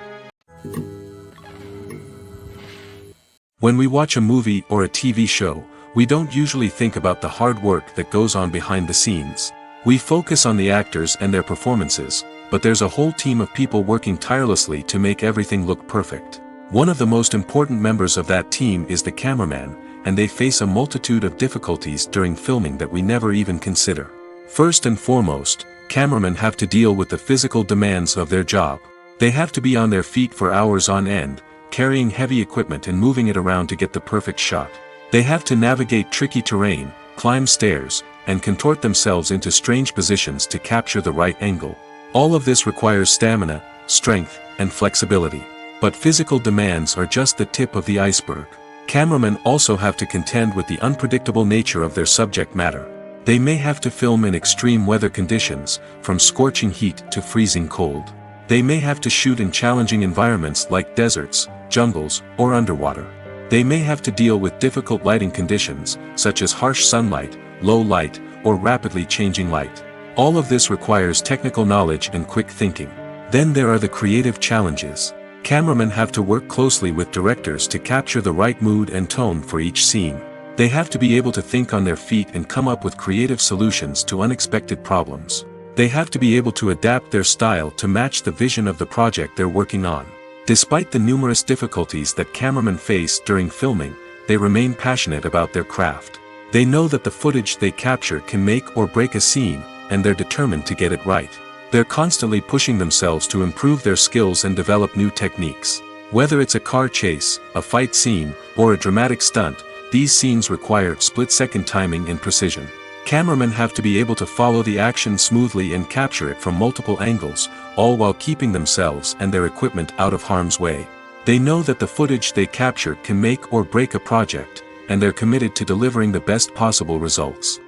When we watch a movie or a TV show, we don't usually think about the hard work that goes on behind the scenes. We focus on the actors and their performances, but there's a whole team of people working tirelessly to make everything look perfect. One of the most important members of that team is the cameraman, and they face a multitude of difficulties during filming that we never even consider. First and foremost, cameramen have to deal with the physical demands of their job. They have to be on their feet for hours on end, carrying heavy equipment and moving it around to get the perfect shot. They have to navigate tricky terrain, climb stairs, and contort themselves into strange positions to capture the right angle. All of this requires stamina, strength, and flexibility. But physical demands are just the tip of the iceberg. Cameramen also have to contend with the unpredictable nature of their subject matter. They may have to film in extreme weather conditions, from scorching heat to freezing cold. They may have to shoot in challenging environments like deserts, jungles, or underwater. They may have to deal with difficult lighting conditions, such as harsh sunlight, low light, or rapidly changing light. All of this requires technical knowledge and quick thinking. Then there are the creative challenges. Cameramen have to work closely with directors to capture the right mood and tone for each scene. They have to be able to think on their feet and come up with creative solutions to unexpected problems. They have to be able to adapt their style to match the vision of the project they're working on. Despite the numerous difficulties that cameramen face during filming, they remain passionate about their craft. They know that the footage they capture can make or break a scene, and they're determined to get it right. They're constantly pushing themselves to improve their skills and develop new techniques. Whether it's a car chase, a fight scene, or a dramatic stunt, these scenes require split-second timing and precision. Cameramen have to be able to follow the action smoothly and capture it from multiple angles, all while keeping themselves and their equipment out of harm's way. They know that the footage they capture can make or break a project, and they're committed to delivering the best possible results.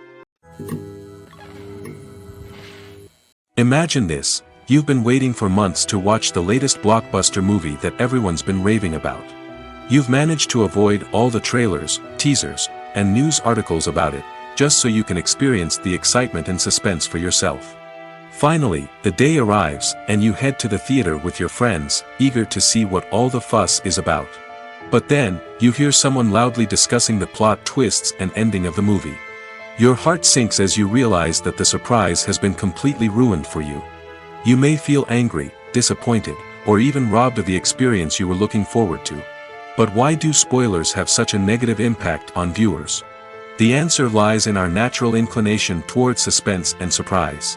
Imagine this: you've been waiting for months to watch the latest blockbuster movie that everyone's been raving about. You've managed to avoid all the trailers, teasers, and news articles about it, just so you can experience the excitement and suspense for yourself. Finally, the day arrives, and you head to the theater with your friends, eager to see what all the fuss is about. But then, you hear someone loudly discussing the plot twists and ending of the movie. Your heart sinks as you realize that the surprise has been completely ruined for you. You may feel angry, disappointed, or even robbed of the experience you were looking forward to. But why do spoilers have such a negative impact on viewers? The answer lies in our natural inclination toward suspense and surprise.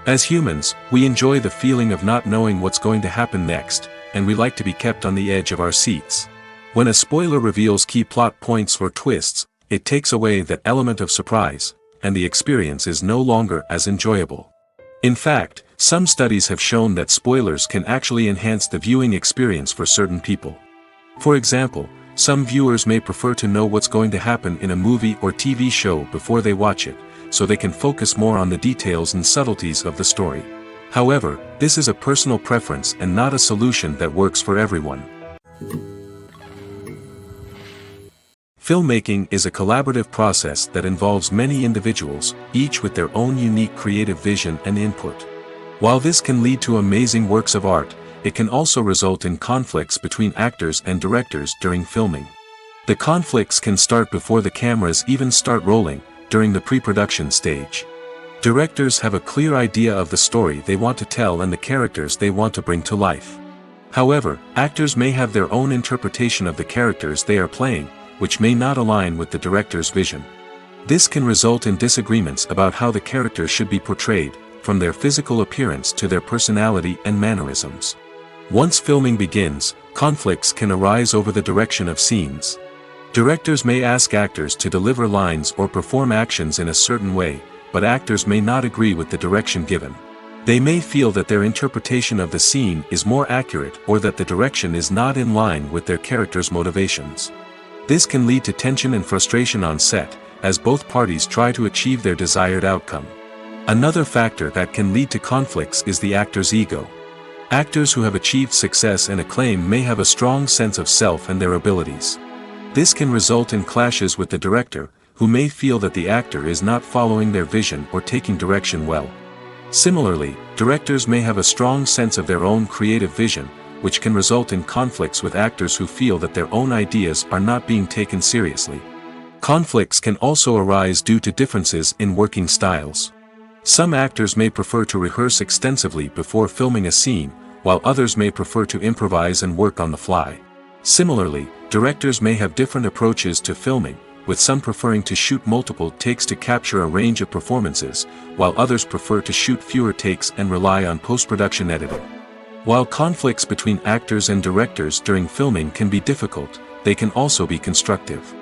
As humans, we enjoy the feeling of not knowing what's going to happen next, and we like to be kept on the edge of our seats. When a spoiler reveals key plot points or twists, it takes away that element of surprise, and the experience is no longer as enjoyable. In fact, some studies have shown that spoilers can actually enhance the viewing experience for certain people. For example, some viewers may prefer to know what's going to happen in a movie or TV show before they watch it, so they can focus more on the details and subtleties of the story. However, this is a personal preference and not a solution that works for everyone. Filmmaking is a collaborative process that involves many individuals, each with their own unique creative vision and input. While this can lead to amazing works of art, it can also result in conflicts between actors and directors during filming. The conflicts can start before the cameras even start rolling, during the pre-production stage. Directors have a clear idea of the story they want to tell and the characters they want to bring to life. However, actors may have their own interpretation of the characters they are playing, which may not align with the director's vision. This can result in disagreements about how the characters should be portrayed, from their physical appearance to their personality and mannerisms. Once filming begins, conflicts can arise over the direction of scenes. Directors may ask actors to deliver lines or perform actions in a certain way, but actors may not agree with the direction given. They may feel that their interpretation of the scene is more accurate or that the direction is not in line with their character's motivations. This can lead to tension and frustration on set, as both parties try to achieve their desired outcome. Another factor that can lead to conflicts is the actor's ego. Actors who have achieved success and acclaim may have a strong sense of self and their abilities. This can result in clashes with the director, who may feel that the actor is not following their vision or taking direction well. Similarly, directors may have a strong sense of their own creative vision, which can result in conflicts with actors who feel that their own ideas are not being taken seriously. Conflicts can also arise due to differences in working styles. Some actors may prefer to rehearse extensively before filming a scene, while others may prefer to improvise and work on the fly. Similarly, directors may have different approaches to filming, with some preferring to shoot multiple takes to capture a range of performances, while others prefer to shoot fewer takes and rely on post-production editing. While conflicts between actors and directors during filming can be difficult, they can also be constructive.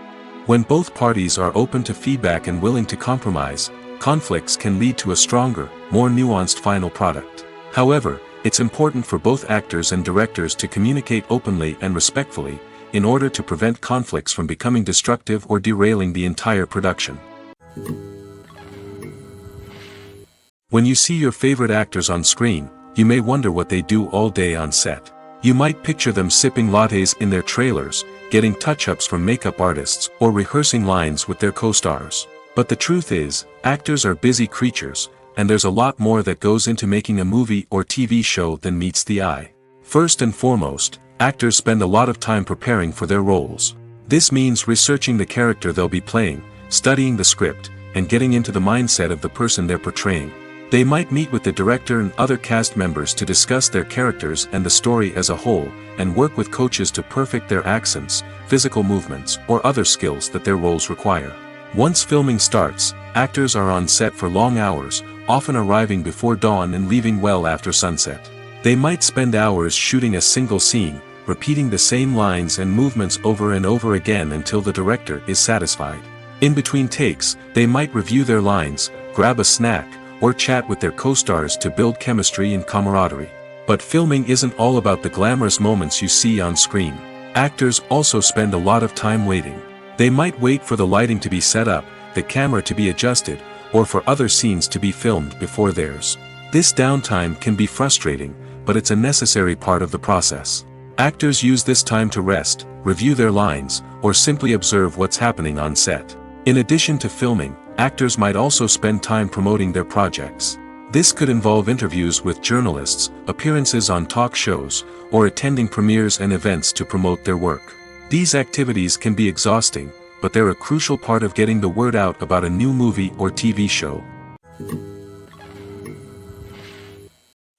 When both parties are open to feedback and willing to compromise, conflicts can lead to a stronger, more nuanced final product. However, it's important for both actors and directors to communicate openly and respectfully, in order to prevent conflicts from becoming destructive or derailing the entire production. When you see your favorite actors on screen, you may wonder what they do all day on set. You might picture them sipping lattes in their trailers, getting touch-ups from makeup artists, or rehearsing lines with their co-stars. But the truth is, actors are busy creatures, and there's a lot more that goes into making a movie or TV show than meets the eye. First and foremost, actors spend a lot of time preparing for their roles. This means researching the character they'll be playing, studying the script, and getting into the mindset of the person they're portraying. They might meet with the director and other cast members to discuss their characters and the story as a whole, and work with coaches to perfect their accents, physical movements, or other skills that their roles require. Once filming starts, actors are on set for long hours, often arriving before dawn and leaving well after sunset. They might spend hours shooting a single scene, repeating the same lines and movements over and over again until the director is satisfied. In between takes, they might review their lines, grab a snack, or chat with their co-stars to build chemistry and camaraderie. But filming isn't all about the glamorous moments you see on screen. Actors also spend a lot of time waiting. They might wait for the lighting to be set up, the camera to be adjusted, or for other scenes to be filmed before theirs. This downtime can be frustrating, but it's a necessary part of the process. Actors use this time to rest, review their lines, or simply observe what's happening on set. In addition to filming, actors might also spend time promoting their projects. This could involve interviews with journalists, appearances on talk shows, or attending premieres and events to promote their work. These activities can be exhausting, but they're a crucial part of getting the word out about a new movie or TV show.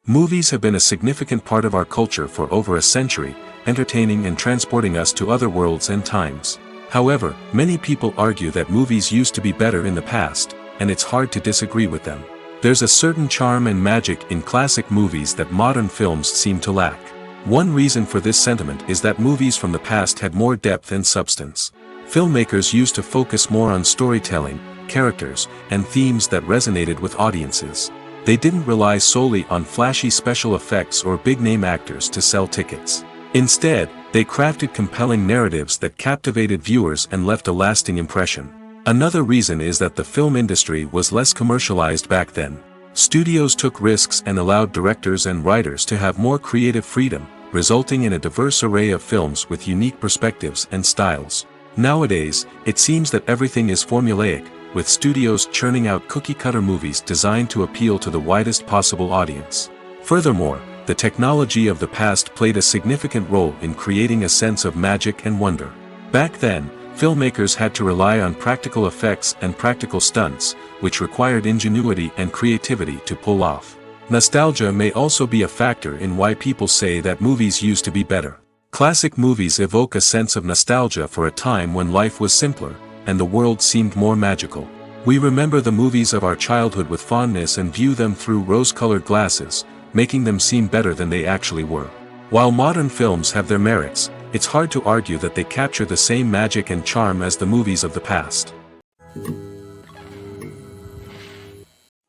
Movies have been a significant part of our culture for over a century, entertaining and transporting us to other worlds and times. However, many people argue that movies used to be better in the past, and it's hard to disagree with them. There's a certain charm and magic in classic movies that modern films seem to lack. One reason for this sentiment is that movies from the past had more depth and substance. Filmmakers used to focus more on storytelling, characters, and themes that resonated with audiences. They didn't rely solely on flashy special effects or big-name actors to sell tickets. Instead, they crafted compelling narratives that captivated viewers and left a lasting impression. Another reason is that the film industry was less commercialized back then. Studios took risks and allowed directors and writers to have more creative freedom, resulting in a diverse array of films with unique perspectives and styles. Nowadays, it seems that everything is formulaic, with studios churning out cookie-cutter movies designed to appeal to the widest possible audience. Furthermore, the technology of the past played a significant role in creating a sense of magic and wonder. Back then, filmmakers had to rely on practical effects and practical stunts, which required ingenuity and creativity to pull off. Nostalgia may also be a factor in why people say that movies used to be better. Classic movies evoke a sense of nostalgia for a time when life was simpler, and the world seemed more magical. We remember the movies of our childhood with fondness and view them through rose-colored glasses, making them seem better than they actually were. While modern films have their merits, it's hard to argue that they capture the same magic and charm as the movies of the past.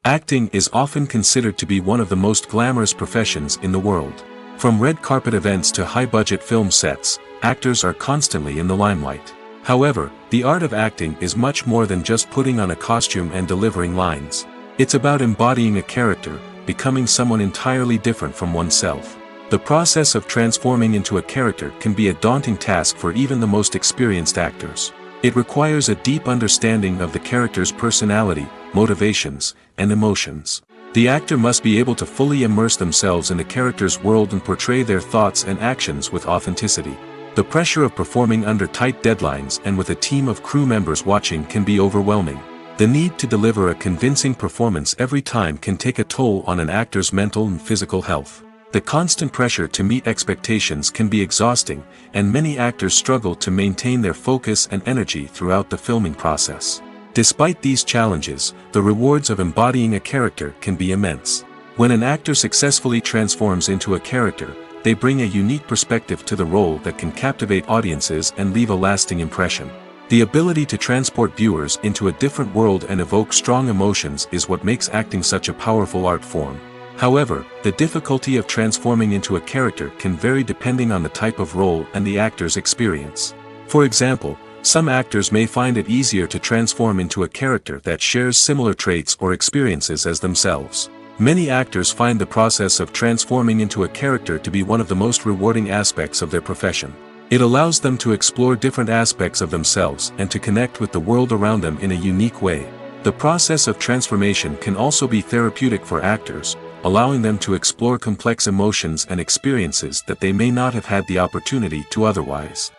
Acting is often considered to be one of the most glamorous professions in the world. From red carpet events to high-budget film sets, actors are constantly in the limelight. However, the art of acting is much more than just putting on a costume and delivering lines. It's about embodying a character, becoming someone entirely different from oneself. The process of transforming into a character can be a daunting task for even the most experienced actors. It requires a deep understanding of the character's personality, motivations, and emotions. The actor must be able to fully immerse themselves in the character's world and portray their thoughts and actions with authenticity. The pressure of performing under tight deadlines and with a team of crew members watching can be overwhelming. The need to deliver a convincing performance every time can take a toll on an actor's mental and physical health. The constant pressure to meet expectations can be exhausting, and many actors struggle to maintain their focus and energy throughout the filming process. Despite these challenges, the rewards of embodying a character can be immense. When an actor successfully transforms into a character, they bring a unique perspective to the role that can captivate audiences and leave a lasting impression. The ability to transport viewers into a different world and evoke strong emotions is what makes acting such a powerful art form. However, the difficulty of transforming into a character can vary depending on the type of role and the actor's experience. For example, some actors may find it easier to transform into a character that shares similar traits or experiences as themselves. Many actors find the process of transforming into a character to be one of the most rewarding aspects of their profession. It allows them to explore different aspects of themselves and to connect with the world around them in a unique way. The process of transformation can also be therapeutic for actors, allowing them to explore complex emotions and experiences that they may not have had the opportunity to otherwise.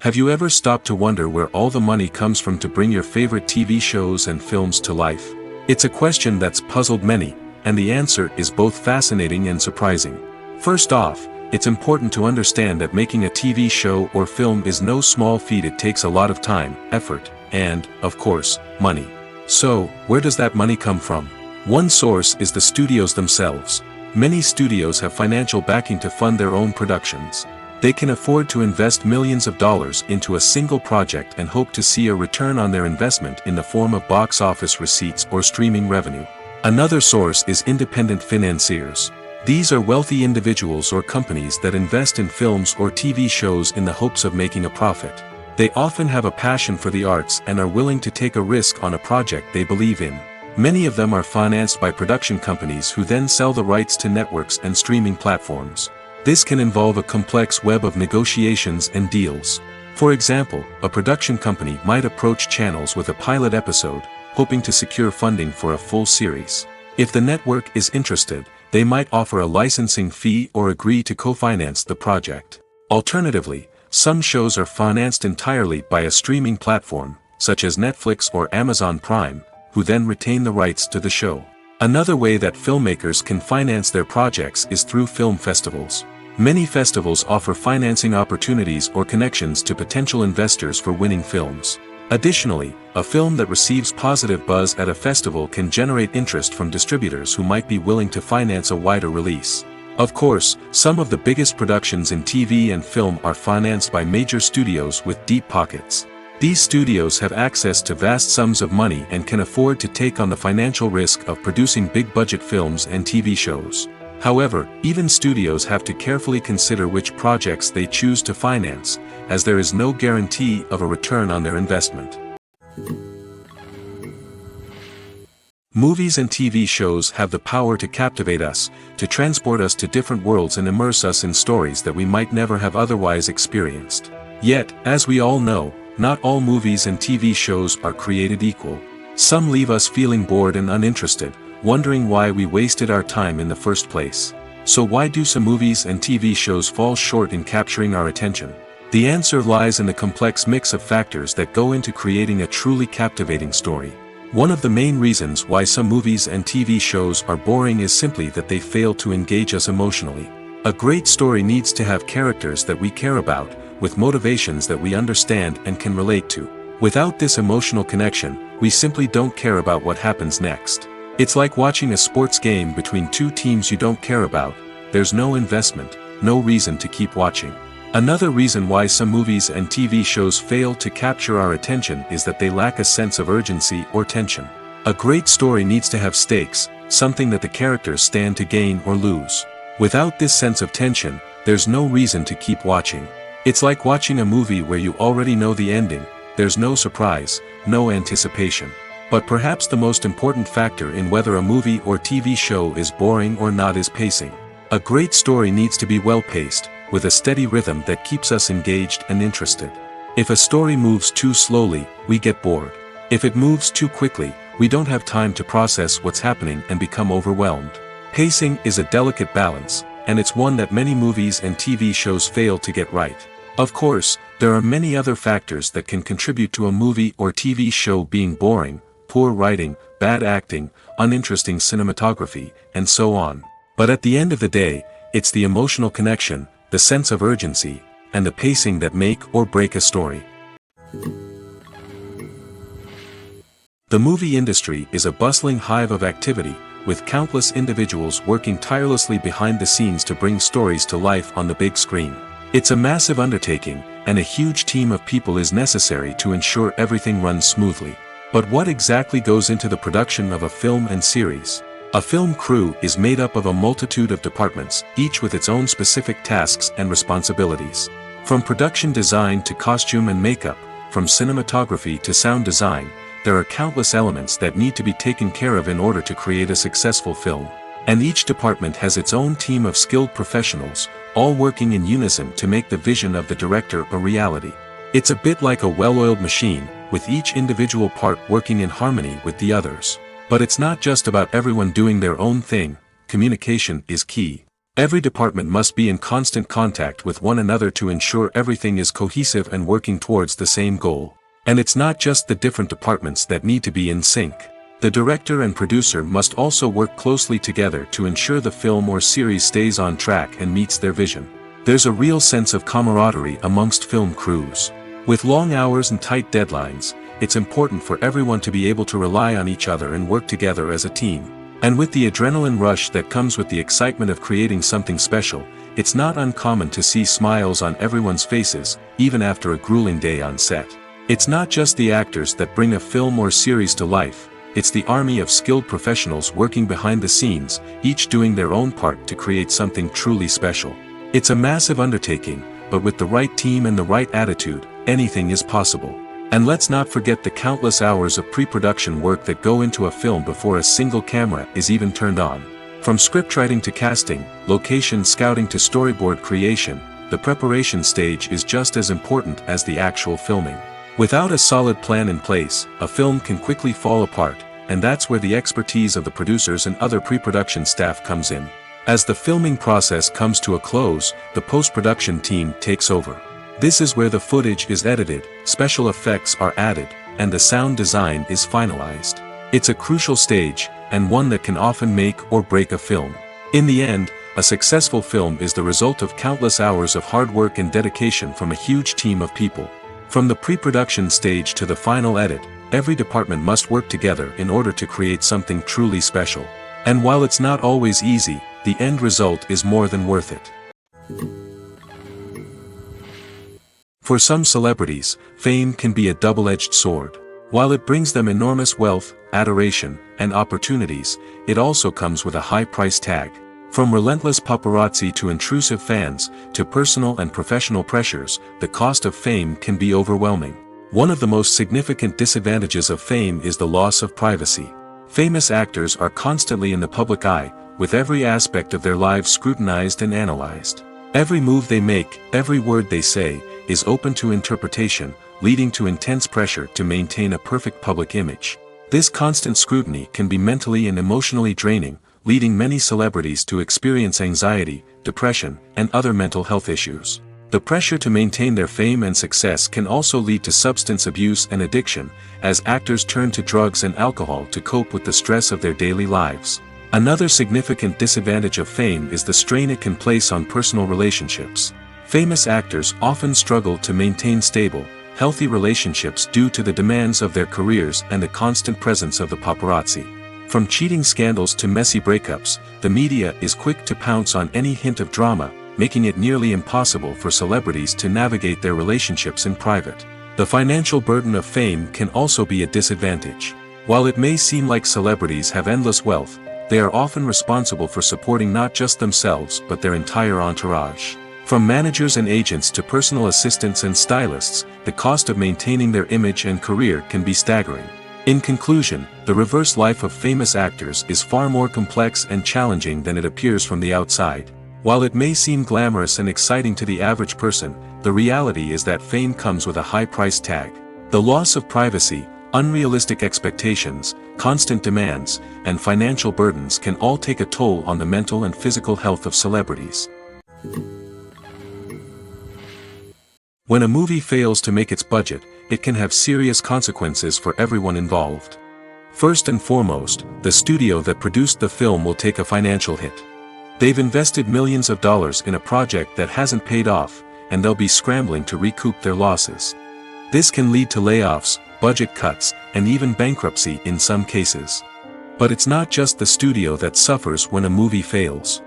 Have you ever stopped to wonder where all the money comes from to bring your favorite TV shows and films to life? It's a question that's puzzled many, and the answer is both fascinating and surprising. First off, it's important to understand that making a TV show or film is no small feat. It takes a lot of time, effort, and, of course, money. So, where does that money come from? One source is the studios themselves. Many studios have financial backing to fund their own productions. They can afford to invest millions of dollars into a single project and hope to see a return on their investment in the form of box office receipts or streaming revenue. Another source is independent financiers. These are wealthy individuals or companies that invest in films or TV shows in the hopes of making a profit. They often have a passion for the arts and are willing to take a risk on a project they believe in. Many of them are financed by production companies who then sell the rights to networks and streaming platforms. This can involve a complex web of negotiations and deals. For example, a production company might approach channels with a pilot episode, hoping to secure funding for a full series. If the network is interested, they might offer a licensing fee or agree to co-finance the project. Alternatively, some shows are financed entirely by a streaming platform, such as Netflix or Amazon Prime, who then retain the rights to the show. Another way that filmmakers can finance their projects is through film festivals. Many festivals offer financing opportunities or connections to potential investors for winning films. Additionally, a film that receives positive buzz at a festival can generate interest from distributors who might be willing to finance a wider release. Of course, some of the biggest productions in TV and film are financed by major studios with deep pockets. These studios have access to vast sums of money and can afford to take on the financial risk of producing big-budget films and TV shows. However, even studios have to carefully consider which projects they choose to finance, as there is no guarantee of a return on their investment. Movies and TV shows have the power to captivate us, to transport us to different worlds and immerse us in stories that we might never have otherwise experienced. Yet, as we all know, not all movies and TV shows are created equal. Some leave us feeling bored and uninterested, wondering why we wasted our time in the first place. So why do some movies and TV shows fall short in capturing our attention? The answer lies in the complex mix of factors that go into creating a truly captivating story. One of the main reasons why some movies and TV shows are boring is simply that they fail to engage us emotionally. A great story needs to have characters that we care about, with motivations that we understand and can relate to. Without this emotional connection, we simply don't care about what happens next. It's like watching a sports game between two teams you don't care about. There's no investment, no reason to keep watching. Another reason why some movies and TV shows fail to capture our attention is that they lack a sense of urgency or tension. A great story needs to have stakes, something that the characters stand to gain or lose. Without this sense of tension, there's no reason to keep watching. It's like watching a movie where you already know the ending. There's no surprise, no anticipation. But perhaps the most important factor in whether a movie or TV show is boring or not is pacing. A great story needs to be well-paced, with a steady rhythm that keeps us engaged and interested. If a story moves too slowly, we get bored. If it moves too quickly, we don't have time to process what's happening and become overwhelmed. Pacing is a delicate balance, and it's one that many movies and TV shows fail to get right. Of course, there are many other factors that can contribute to a movie or TV show being boring: poor writing, bad acting, uninteresting cinematography, and so on. But at the end of the day, it's the emotional connection, the sense of urgency, and the pacing that make or break a story. The movie industry is a bustling hive of activity, with countless individuals working tirelessly behind the scenes to bring stories to life on the big screen. It's a massive undertaking, and a huge team of people is necessary to ensure everything runs smoothly. But what exactly goes into the production of a film and series? A film crew is made up of a multitude of departments, each with its own specific tasks and responsibilities. From production design to costume and makeup, from cinematography to sound design, there are countless elements that need to be taken care of in order to create a successful film. And each department has its own team of skilled professionals, all working in unison to make the vision of the director a reality. It's a bit like a well-oiled machine, with each individual part working in harmony with the others. But it's not just about everyone doing their own thing. Communication is key. Every department must be in constant contact with one another to ensure everything is cohesive and working towards the same goal. And it's not just the different departments that need to be in sync. The director and producer must also work closely together to ensure the film or series stays on track and meets their vision. There's a real sense of camaraderie amongst film crews. With long hours and tight deadlines, it's important for everyone to be able to rely on each other and work together as a team. And with the adrenaline rush that comes with the excitement of creating something special, it's not uncommon to see smiles on everyone's faces, even after a grueling day on set. It's not just the actors that bring a film or series to life. It's the army of skilled professionals working behind the scenes, each doing their own part to create something truly special. It's a massive undertaking, but with the right team and the right attitude, anything is possible. And let's not forget the countless hours of pre-production work that go into a film before a single camera is even turned on. From scriptwriting to casting, location scouting to storyboard creation, the preparation stage is just as important as the actual filming. Without a solid plan in place, a film can quickly fall apart, and that's where the expertise of the producers and other pre-production staff comes in. As the filming process comes to a close, the post-production team takes over. This is where the footage is edited, special effects are added, and the sound design is finalized. It's a crucial stage, and one that can often make or break a film. In the end, a successful film is the result of countless hours of hard work and dedication from a huge team of people. From the pre-production stage to the final edit, every department must work together in order to create something truly special. And while it's not always easy, the end result is more than worth it. For some celebrities, fame can be a double-edged sword. While it brings them enormous wealth, adoration, and opportunities, it also comes with a high price tag. From relentless paparazzi to intrusive fans, to personal and professional pressures, the cost of fame can be overwhelming. One of the most significant disadvantages of fame is the loss of privacy. Famous actors are constantly in the public eye, with every aspect of their lives scrutinized and analyzed. Every move they make, every word they say, is open to interpretation, leading to intense pressure to maintain a perfect public image. This constant scrutiny can be mentally and emotionally draining, leading many celebrities to experience anxiety, depression, and other mental health issues. The pressure to maintain their fame and success can also lead to substance abuse and addiction, as actors turn to drugs and alcohol to cope with the stress of their daily lives. Another significant disadvantage of fame is the strain it can place on personal relationships. Famous actors often struggle to maintain stable, healthy relationships due to the demands of their careers and the constant presence of the paparazzi. From cheating scandals to messy breakups, the media is quick to pounce on any hint of drama, making it nearly impossible for celebrities to navigate their relationships in private. The financial burden of fame can also be a disadvantage. While it may seem like celebrities have endless wealth, they are often responsible for supporting not just themselves but their entire entourage. From managers and agents to personal assistants and stylists, the cost of maintaining their image and career can be staggering. In conclusion, the reverse life of famous actors is far more complex and challenging than it appears from the outside. While it may seem glamorous and exciting to the average person, the reality is that fame comes with a high price tag. The loss of privacy, unrealistic expectations, constant demands, and financial burdens can all take a toll on the mental and physical health of celebrities. When a movie fails to make its budget, it can have serious consequences for everyone involved. First and foremost, the studio that produced the film will take a financial hit. They've invested millions of dollars in a project that hasn't paid off, and they'll be scrambling to recoup their losses. This can lead to layoffs, budget cuts, and even bankruptcy in some cases. But it's not just the studio that suffers when a movie fails.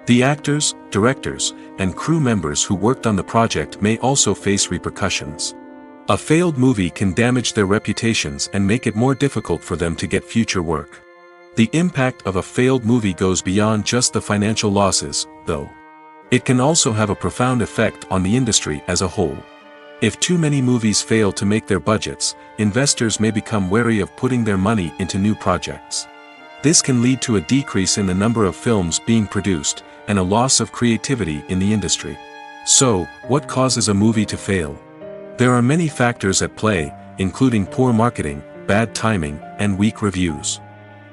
The actors, directors, and crew members who worked on the project may also face repercussions. A failed movie can damage their reputations and make it more difficult for them to get future work. The impact of a failed movie goes beyond just the financial losses, though. It can also have a profound effect on the industry as a whole. If too many movies fail to make their budgets, investors may become wary of putting their money into new projects. This can lead to a decrease in the number of films being produced, and a loss of creativity in the industry. So, what causes a movie to fail? There are many factors at play, including poor marketing, bad timing, and weak reviews.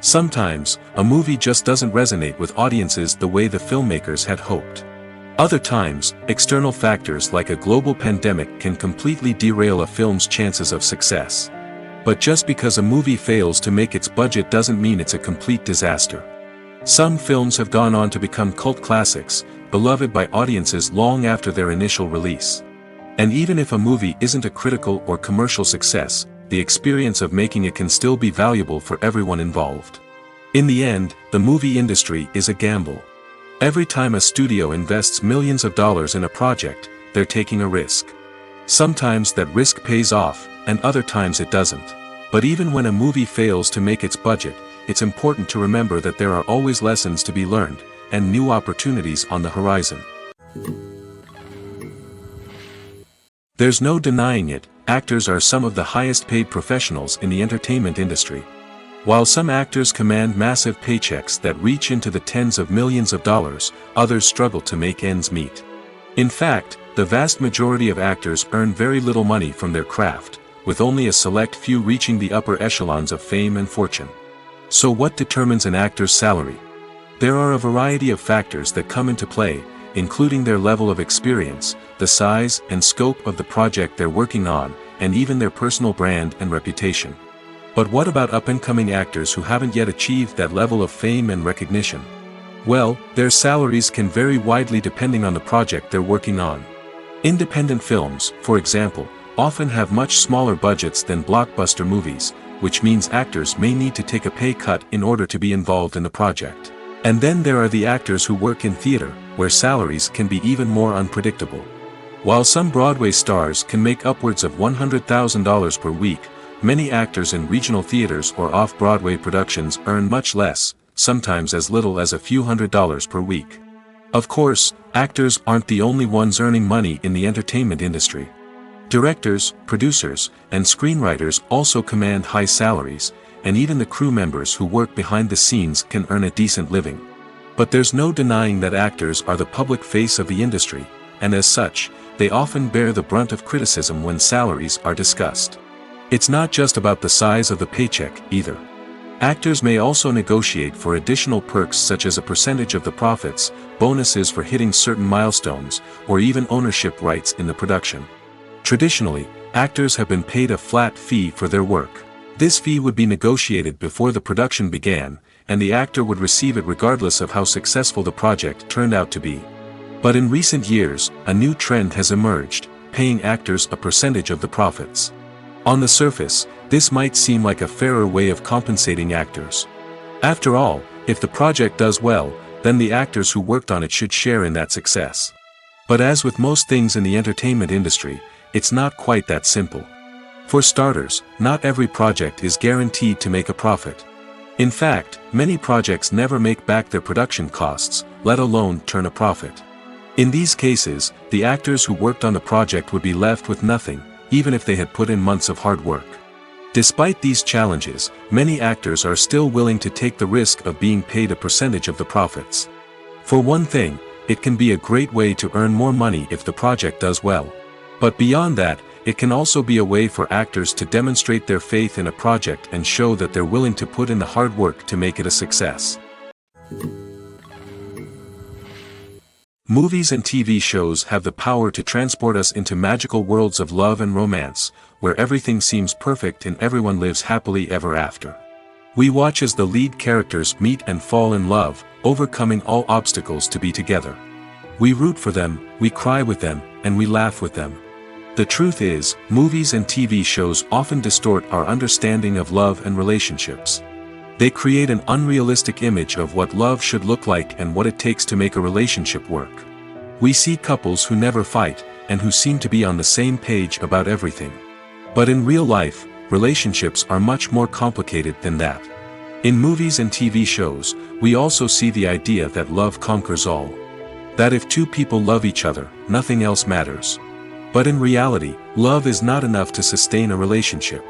Sometimes, a movie just doesn't resonate with audiences the way the filmmakers had hoped. Other times, external factors like a global pandemic can completely derail a film's chances of success. But just because a movie fails to make its budget doesn't mean it's a complete disaster. Some films have gone on to become cult classics, beloved by audiences long after their initial release. And even if a movie isn't a critical or commercial success, the experience of making it can still be valuable for everyone involved. In the end, the movie industry is a gamble. Every time a studio invests millions of dollars in a project, they're taking a risk. Sometimes that risk pays off, and other times it doesn't. But even when a movie fails to make its budget, it's important to remember that there are always lessons to be learned, and new opportunities on the horizon. There's no denying it, actors are some of the highest paid professionals in the entertainment industry. While some actors command massive paychecks that reach into the tens of millions of dollars, others struggle to make ends meet. In fact, the vast majority of actors earn very little money from their craft, with only a select few reaching the upper echelons of fame and fortune. So what determines an actor's salary? There are a variety of factors that come into play, including their level of experience, the size and scope of the project they're working on, and even their personal brand and reputation. But what about up-and-coming actors who haven't yet achieved that level of fame and recognition? Well, their salaries can vary widely depending on the project they're working on. Independent films, for example, often have much smaller budgets than blockbuster movies, which means actors may need to take a pay cut in order to be involved in the project. And then there are the actors who work in theater, where salaries can be even more unpredictable. While some Broadway stars can make upwards of $100,000 per week, many actors in regional theaters or off-Broadway productions earn much less, sometimes as little as a few $100s per week. Of course, actors aren't the only ones earning money in the entertainment industry. Directors, producers, and screenwriters also command high salaries, and even the crew members who work behind the scenes can earn a decent living. But there's no denying that actors are the public face of the industry, and as such, they often bear the brunt of criticism when salaries are discussed. It's not just about the size of the paycheck, either. Actors may also negotiate for additional perks such as a percentage of the profits, bonuses for hitting certain milestones, or even ownership rights in the production. Traditionally, actors have been paid a flat fee for their work. This fee would be negotiated before the production began, and the actor would receive it regardless of how successful the project turned out to be. But in recent years, a new trend has emerged, paying actors a percentage of the profits. On the surface, this might seem like a fairer way of compensating actors. After all, if the project does well, then the actors who worked on it should share in that success. But as with most things in the entertainment industry, it's not quite that simple. For starters, not every project is guaranteed to make a profit. In fact, many projects never make back their production costs, let alone turn a profit. In these cases, the actors who worked on the project would be left with nothing, even if they had put in months of hard work. Despite these challenges, many actors are still willing to take the risk of being paid a percentage of the profits. For one thing, it can be a great way to earn more money if the project does well. But beyond that, it can also be a way for actors to demonstrate their faith in a project and show that they're willing to put in the hard work to make it a success. Movies and TV shows have the power to transport us into magical worlds of love and romance, where everything seems perfect and everyone lives happily ever after. We watch as the lead characters meet and fall in love, overcoming all obstacles to be together. We root for them, we cry with them, and we laugh with them. The truth is, movies and TV shows often distort our understanding of love and relationships. They create an unrealistic image of what love should look like and what it takes to make a relationship work. We see couples who never fight, and who seem to be on the same page about everything. But in real life, relationships are much more complicated than that. In movies and TV shows, we also see the idea that love conquers all. That if two people love each other, nothing else matters. But in reality, love is not enough to sustain a relationship.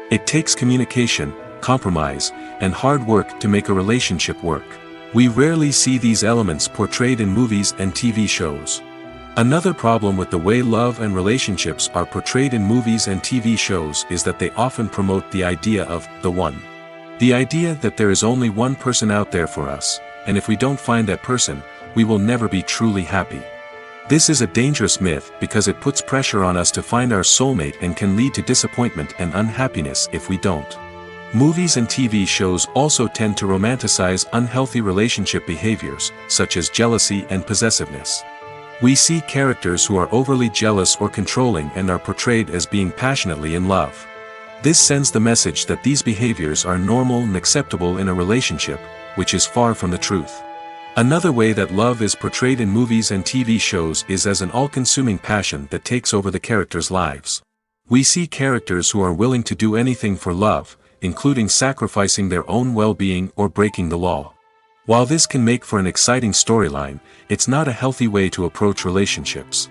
It takes communication, compromise, and hard work to make a relationship work. We rarely see these elements portrayed in movies and TV shows. Another problem with the way love and relationships are portrayed in movies and TV shows is that they often promote the idea of the one. The idea that there is only one person out there for us, and if we don't find that person, we will never be truly happy. This is a dangerous myth because it puts pressure on us to find our soulmate and can lead to disappointment and unhappiness if we don't. Movies and TV shows also tend to romanticize unhealthy relationship behaviors, such as jealousy and possessiveness. We see characters who are overly jealous or controlling and are portrayed as being passionately in love. This sends the message that these behaviors are normal and acceptable in a relationship, which is far from the truth. Another way that love is portrayed in movies and TV shows is as an all-consuming passion that takes over the characters' lives. We see characters who are willing to do anything for love, including sacrificing their own well-being or breaking the law. While this can make for an exciting storyline, it's not a healthy way to approach relationships.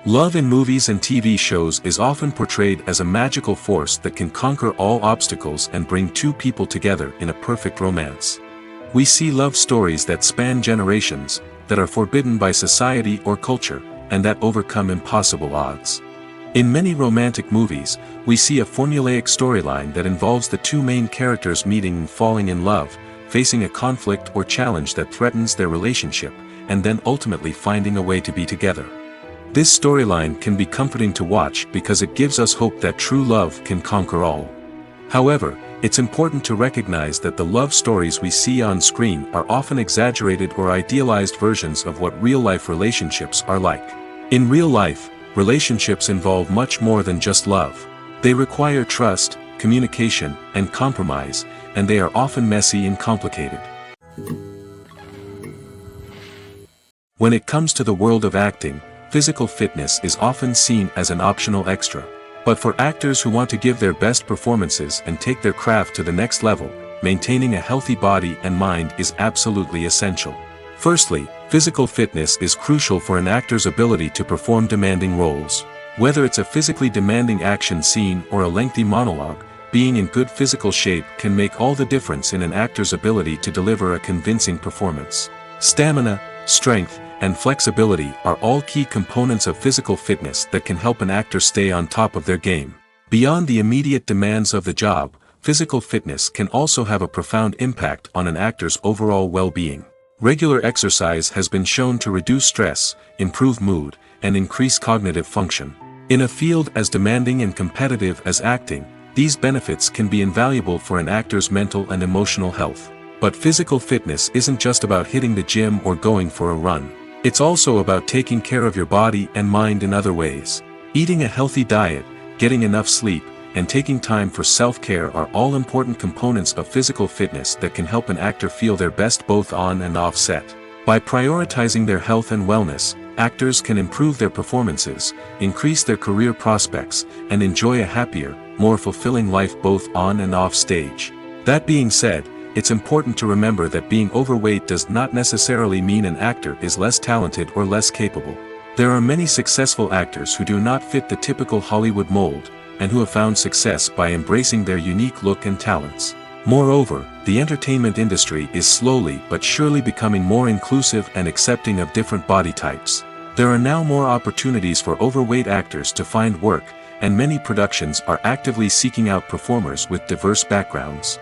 Love in movies and TV shows is often portrayed as a magical force that can conquer all obstacles and bring two people together in a perfect romance. We see love stories that span generations, that are forbidden by society or culture, and that overcome impossible odds. In many romantic movies, we see a formulaic storyline that involves the two main characters meeting and falling in love, facing a conflict or challenge that threatens their relationship, and then ultimately finding a way to be together. This storyline can be comforting to watch because it gives us hope that true love can conquer all. However, it's important to recognize that the love stories we see on screen are often exaggerated or idealized versions of what real-life relationships are like. In real life, relationships involve much more than just love. They require trust, communication, and compromise, and they are often messy and complicated. When it comes to the world of acting, physical fitness is often seen as an optional extra. But for actors who want to give their best performances and take their craft to the next level, maintaining a healthy body and mind is absolutely essential. Firstly, physical fitness is crucial for an actor's ability to perform demanding roles. Whether it's a physically demanding action scene or a lengthy monologue, being in good physical shape can make all the difference in an actor's ability to deliver a convincing performance. Stamina, strength, and flexibility are all key components of physical fitness that can help an actor stay on top of their game. Beyond the immediate demands of the job, physical fitness can also have a profound impact on an actor's overall well-being. Regular exercise has been shown to reduce stress, improve mood, and increase cognitive function. In a field as demanding and competitive as acting, these benefits can be invaluable for an actor's mental and emotional health. But physical fitness isn't just about hitting the gym or going for a run. It's also about taking care of your body and mind in other ways. Eating a healthy diet, getting enough sleep, and taking time for self-care are all important components of physical fitness that can help an actor feel their best both on and off set. By prioritizing their health and wellness, actors can improve their performances, increase their career prospects, and enjoy a happier, more fulfilling life both on and off stage. That being said, it's important to remember that being overweight does not necessarily mean an actor is less talented or less capable. There are many successful actors who do not fit the typical Hollywood mold, and who have found success by embracing their unique look and talents. Moreover, the entertainment industry is slowly but surely becoming more inclusive and accepting of different body types. There are now more opportunities for overweight actors to find work, and many productions are actively seeking out performers with diverse backgrounds.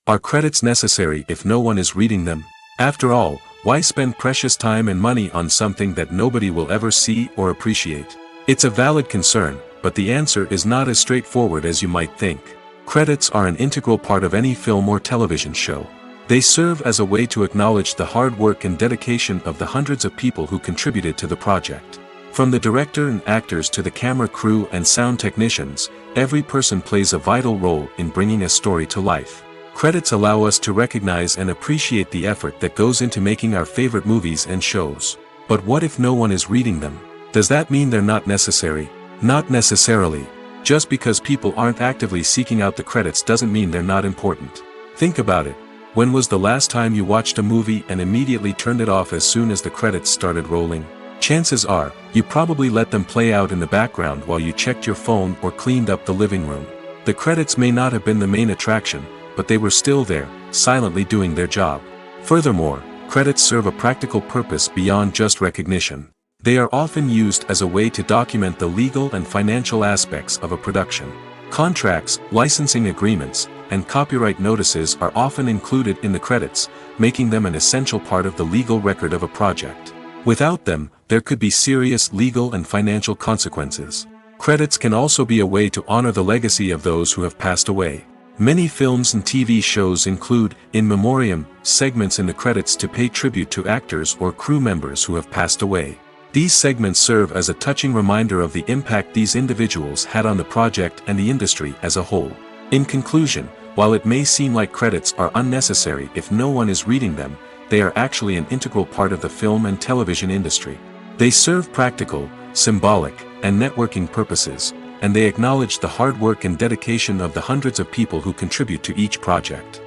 Are credits necessary if no one is reading them? After all, why spend precious time and money on something that nobody will ever see or appreciate? It's a valid concern, but the answer is not as straightforward as you might think. Credits are an integral part of any film or television show. They serve as a way to acknowledge the hard work and dedication of the hundreds of people who contributed to the project. From the director and actors to the camera crew and sound technicians, every person plays a vital role in bringing a story to life. Credits allow us to recognize and appreciate the effort that goes into making our favorite movies and shows. But what if no one is reading them? Does that mean they're not necessary? Not necessarily. Just because people aren't actively seeking out the credits doesn't mean they're not important. Think about it. When was the last time you watched a movie and immediately turned it off as soon as the credits started rolling? Chances are, you probably let them play out in the background while you checked your phone or cleaned up the living room. The credits may not have been the main attraction, but they were still there, silently doing their job. Furthermore, credits serve a practical purpose beyond just recognition. They are often used as a way to document the legal and financial aspects of a production. Contracts, licensing agreements, and copyright notices are often included in the credits, making them an essential part of the legal record of a project. Without them, there could be serious legal and financial consequences. Credits can also be a way to honor the legacy of those who have passed away. Many films and TV shows include, in memoriam, segments in the credits to pay tribute to actors or crew members who have passed away. These segments serve as a touching reminder of the impact these individuals had on the project and the industry as a whole. In conclusion, while it may seem like credits are unnecessary if no one is reading them, they are actually an integral part of the film and television industry. They serve practical, symbolic, and networking purposes, and they acknowledge the hard work and dedication of the hundreds of people who contribute to each project.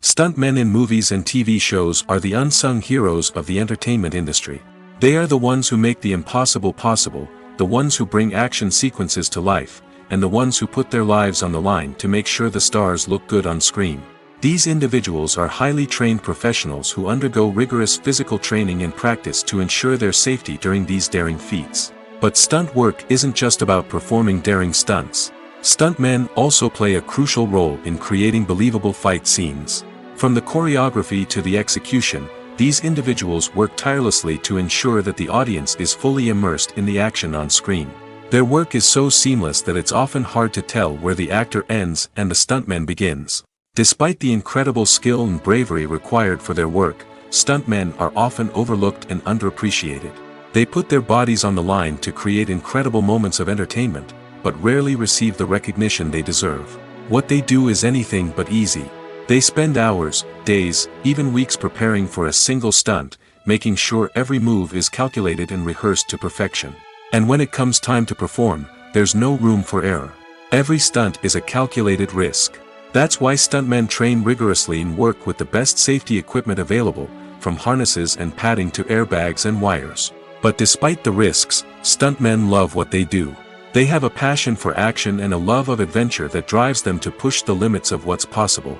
Stuntmen in movies and TV shows are the unsung heroes of the entertainment industry. They are the ones who make the impossible possible, the ones who bring action sequences to life, and the ones who put their lives on the line to make sure the stars look good on screen. These individuals are highly trained professionals who undergo rigorous physical training and practice to ensure their safety during these daring feats. But stunt work isn't just about performing daring stunts. Stuntmen also play a crucial role in creating believable fight scenes. From the choreography to the execution, these individuals work tirelessly to ensure that the audience is fully immersed in the action on screen. Their work is so seamless that it's often hard to tell where the actor ends and the stuntman begins. Despite the incredible skill and bravery required for their work, stuntmen are often overlooked and underappreciated. They put their bodies on the line to create incredible moments of entertainment, but rarely receive the recognition they deserve. What they do is anything but easy. They spend hours, days, even weeks preparing for a single stunt, making sure every move is calculated and rehearsed to perfection. And when it comes time to perform, there's no room for error. Every stunt is a calculated risk. That's why stuntmen train rigorously and work with the best safety equipment available, from harnesses and padding to airbags and wires. But despite the risks, stuntmen love what they do. They have a passion for action and a love of adventure that drives them to push the limits of what's possible.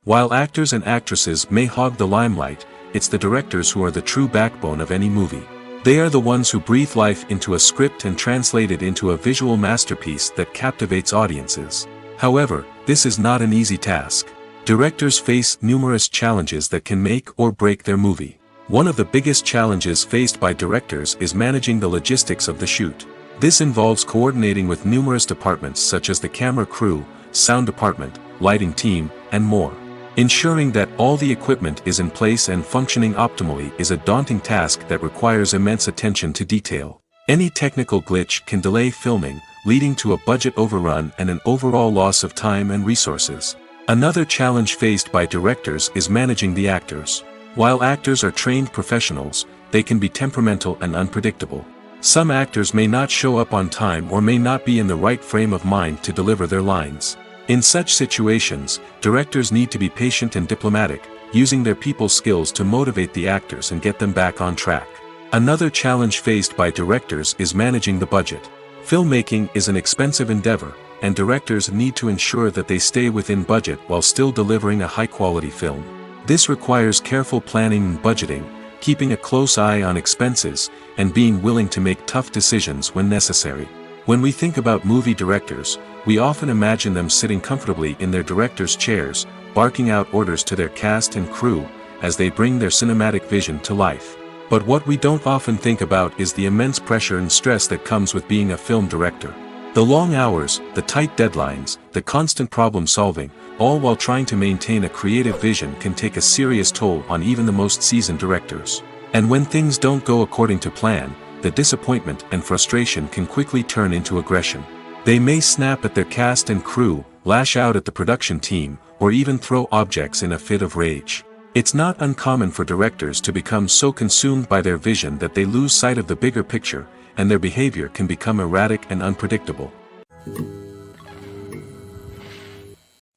While actors and actresses may hog the limelight, it's the directors who are the true backbone of any movie. They are the ones who breathe life into a script and translate it into a visual masterpiece that captivates audiences. However, this is not an easy task. Directors face numerous challenges that can make or break their movie. One of the biggest challenges faced by directors is managing the logistics of the shoot. This involves coordinating with numerous departments such as the camera crew, sound department, lighting team, and more. Ensuring that all the equipment is in place and functioning optimally is a daunting task that requires immense attention to detail. Any technical glitch can delay filming, leading to a budget overrun and an overall loss of time and resources. Another challenge faced by directors is managing the actors. While actors are trained professionals, they can be temperamental and unpredictable. Some actors may not show up on time or may not be in the right frame of mind to deliver their lines. In such situations, directors need to be patient and diplomatic, using their people skills to motivate the actors and get them back on track. Another challenge faced by directors is managing the budget. Filmmaking is an expensive endeavor, and directors need to ensure that they stay within budget while still delivering a high-quality film. This requires careful planning and budgeting, keeping a close eye on expenses, and being willing to make tough decisions when necessary. When we think about movie directors, we often imagine them sitting comfortably in their director's chairs, barking out orders to their cast and crew, as they bring their cinematic vision to life. But what we don't often think about is the immense pressure and stress that comes with being a film director. The long hours, the tight deadlines, the constant problem solving, all while trying to maintain a creative vision can take a serious toll on even the most seasoned directors. And when things don't go according to plan, the disappointment and frustration can quickly turn into aggression. They may snap at their cast and crew, lash out at the production team, or even throw objects in a fit of rage. It's not uncommon for directors to become so consumed by their vision that they lose sight of the bigger picture, and their behavior can become erratic and unpredictable.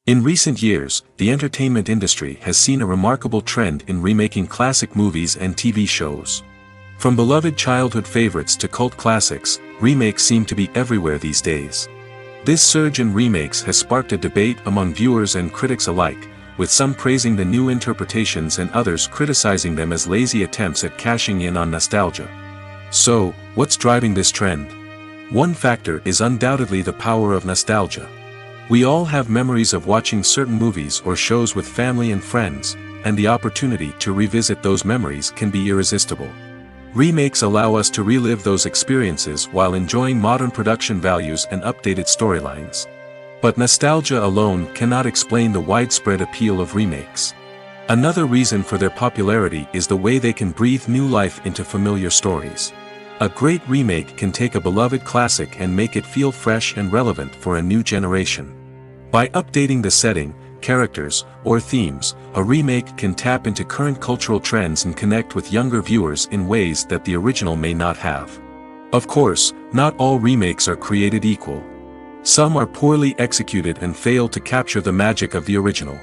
In recent years, the entertainment industry has seen a remarkable trend in remaking classic movies and TV shows. From beloved childhood favorites to cult classics, remakes seem to be everywhere these days. This surge in remakes has sparked a debate among viewers and critics alike, with some praising the new interpretations and others criticizing them as lazy attempts at cashing in on nostalgia. So, what's driving this trend? One factor is undoubtedly the power of nostalgia. We all have memories of watching certain movies or shows with family and friends, and the opportunity to revisit those memories can be irresistible. Remakes allow us to relive those experiences while enjoying modern production values and updated storylines. But nostalgia alone cannot explain the widespread appeal of remakes. Another reason for their popularity is the way they can breathe new life into familiar stories. A great remake can take a beloved classic and make it feel fresh and relevant for a new generation. By updating the setting, characters, or themes, a remake can tap into current cultural trends and connect with younger viewers in ways that the original may not have. Of course, not all remakes are created equal. Some are poorly executed and fail to capture the magic of the original.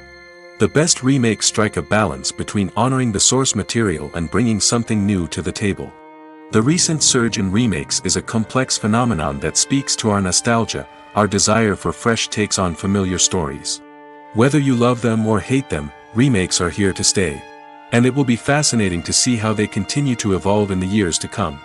The best remakes strike a balance between honoring the source material and bringing something new to the table. The recent surge in remakes is a complex phenomenon that speaks to our nostalgia, our desire for fresh takes on familiar stories. Whether you love them or hate them, remakes are here to stay. And it will be fascinating to see how they continue to evolve in the years to come.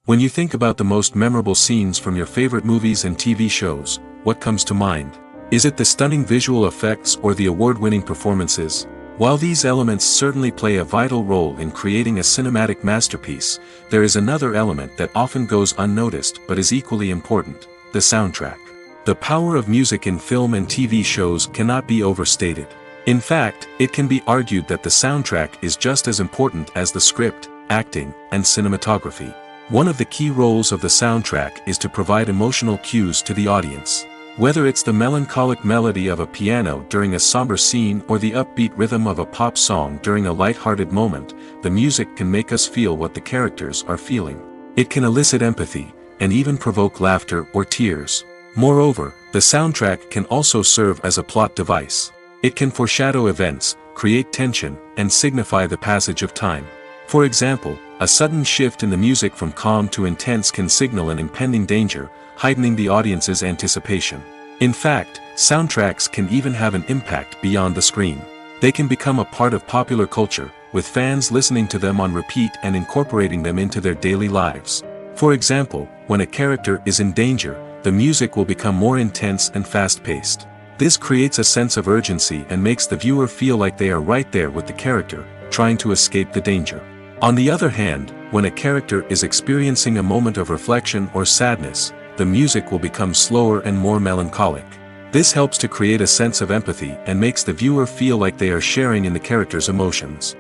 When you think about the most memorable scenes from your favorite movies and TV shows, what comes to mind? Is it the stunning visual effects or the award-winning performances? While these elements certainly play a vital role in creating a cinematic masterpiece, there is another element that often goes unnoticed but is equally important: the soundtrack. The power of music in film and TV shows cannot be overstated. In fact, it can be argued that the soundtrack is just as important as the script, acting, and cinematography. One of the key roles of the soundtrack is to provide emotional cues to the audience. Whether it's the melancholic melody of a piano during a somber scene or the upbeat rhythm of a pop song during a light-hearted moment, the music can make us feel what the characters are feeling. It can elicit empathy, and even provoke laughter or tears. Moreover, the soundtrack can also serve as a plot device. It can foreshadow events, create tension, and signify the passage of time. For example, a sudden shift in the music from calm to intense can signal an impending danger, heightening the audience's anticipation. In fact, soundtracks can even have an impact beyond the screen. They can become a part of popular culture, with fans listening to them on repeat and incorporating them into their daily lives. For example, when a character is in danger, the music will become more intense and fast-paced. This creates a sense of urgency and makes the viewer feel like they are right there with the character, trying to escape the danger. On the other hand, when a character is experiencing a moment of reflection or sadness, the music will become slower and more melancholic. This helps to create a sense of empathy and makes the viewer feel like they are sharing in the character's emotions.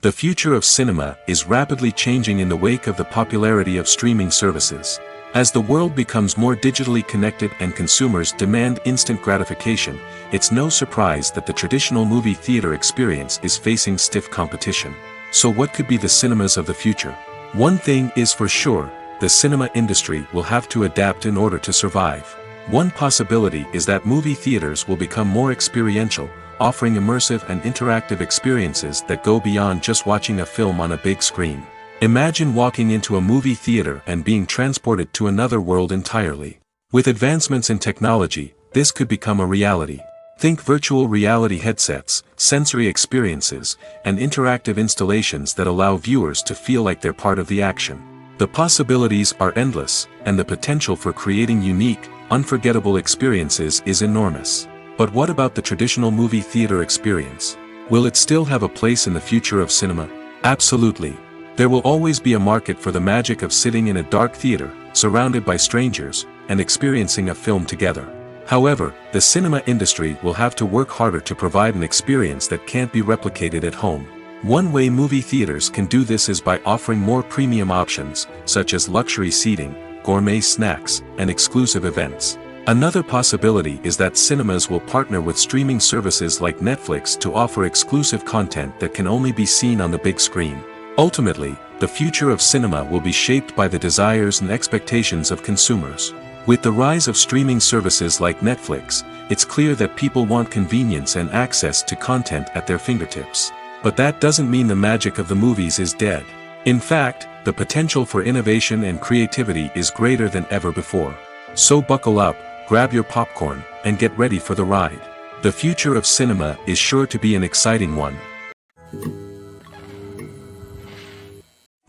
The future of cinema is rapidly changing in the wake of the popularity of streaming services. As the world becomes more digitally connected and consumers demand instant gratification, it's no surprise that the traditional movie theater experience is facing stiff competition. So what could be the cinemas of the future? One thing is for sure, the cinema industry will have to adapt in order to survive. One possibility is that movie theaters will become more experiential, offering immersive and interactive experiences that go beyond just watching a film on a big screen. Imagine walking into a movie theater and being transported to another world entirely. With advancements in technology, this could become a reality. Think virtual reality headsets, sensory experiences, and interactive installations that allow viewers to feel like they're part of the action. The possibilities are endless, and the potential for creating unique, unforgettable experiences is enormous. But what about the traditional movie theater experience? Will it still have a place in the future of cinema? Absolutely. There will always be a market for the magic of sitting in a dark theater, surrounded by strangers, and experiencing a film together. However, the cinema industry will have to work harder to provide an experience that can't be replicated at home. One way movie theaters can do this is by offering more premium options, such as luxury seating, gourmet snacks, and exclusive events. Another possibility is that cinemas will partner with streaming services like Netflix to offer exclusive content that can only be seen on the big screen. Ultimately, the future of cinema will be shaped by the desires and expectations of consumers. With the rise of streaming services like Netflix, it's clear that people want convenience and access to content at their fingertips. But that doesn't mean the magic of the movies is dead. In fact, the potential for innovation and creativity is greater than ever before. So buckle up, grab your popcorn, and get ready for the ride. The future of cinema is sure to be an exciting one.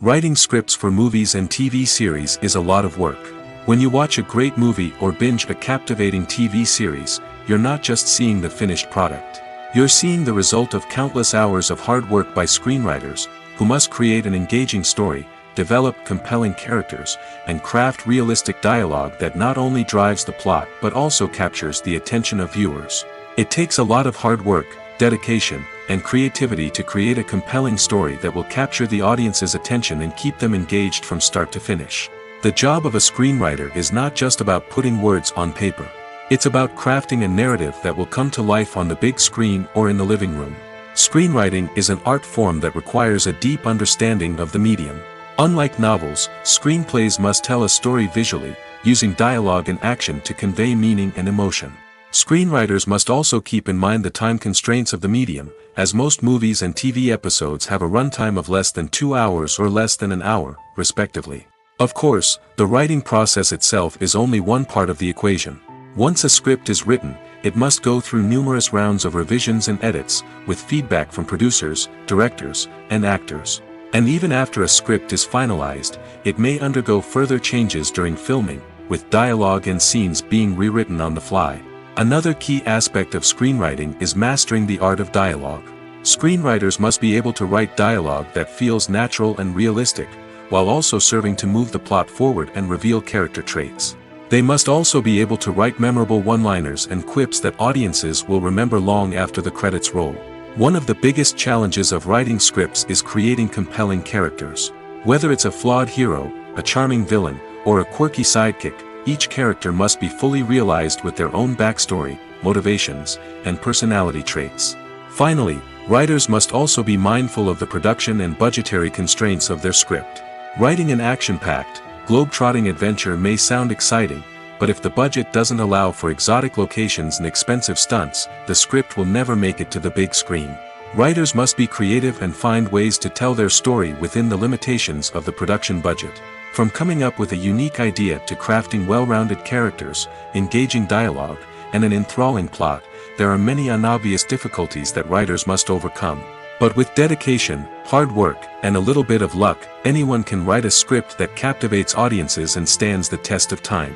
Writing scripts for movies and TV series is a lot of work. When you watch a great movie or binge a captivating TV series, you're not just seeing the finished product. You're seeing the result of countless hours of hard work by screenwriters, who must create an engaging story, develop compelling characters, and craft realistic dialogue that not only drives the plot but also captures the attention of viewers. It takes a lot of hard work, dedication, and creativity to create a compelling story that will capture the audience's attention and keep them engaged from start to finish. The job of a screenwriter is not just about putting words on paper. It's about crafting a narrative that will come to life on the big screen or in the living room. Screenwriting is an art form that requires a deep understanding of the medium. Unlike novels, screenplays must tell a story visually, using dialogue and action to convey meaning and emotion. Screenwriters must also keep in mind the time constraints of the medium, as most movies and TV episodes have a runtime of less than 2 hours or less than an hour, respectively. Of course, the writing process itself is only one part of the equation. Once a script is written, it must go through numerous rounds of revisions and edits, with feedback from producers, directors, and actors. And even after a script is finalized, it may undergo further changes during filming, with dialogue and scenes being rewritten on the fly. Another key aspect of screenwriting is mastering the art of dialogue. Screenwriters must be able to write dialogue that feels natural and realistic, while also serving to move the plot forward and reveal character traits. They must also be able to write memorable one-liners and quips that audiences will remember long after the credits roll. One of the biggest challenges of writing scripts is creating compelling characters. Whether it's a flawed hero, a charming villain, or a quirky sidekick, each character must be fully realized with their own backstory, motivations, and personality traits. Finally, writers must also be mindful of the production and budgetary constraints of their script. Writing an action-packed, globe-trotting adventure may sound exciting, but if the budget doesn't allow for exotic locations and expensive stunts, the script will never make it to the big screen. Writers must be creative and find ways to tell their story within the limitations of the production budget. From coming up with a unique idea to crafting well-rounded characters, engaging dialogue, and an enthralling plot, there are many unobvious difficulties that writers must overcome. But with dedication, hard work, and a little bit of luck, anyone can write a script that captivates audiences and stands the test of time.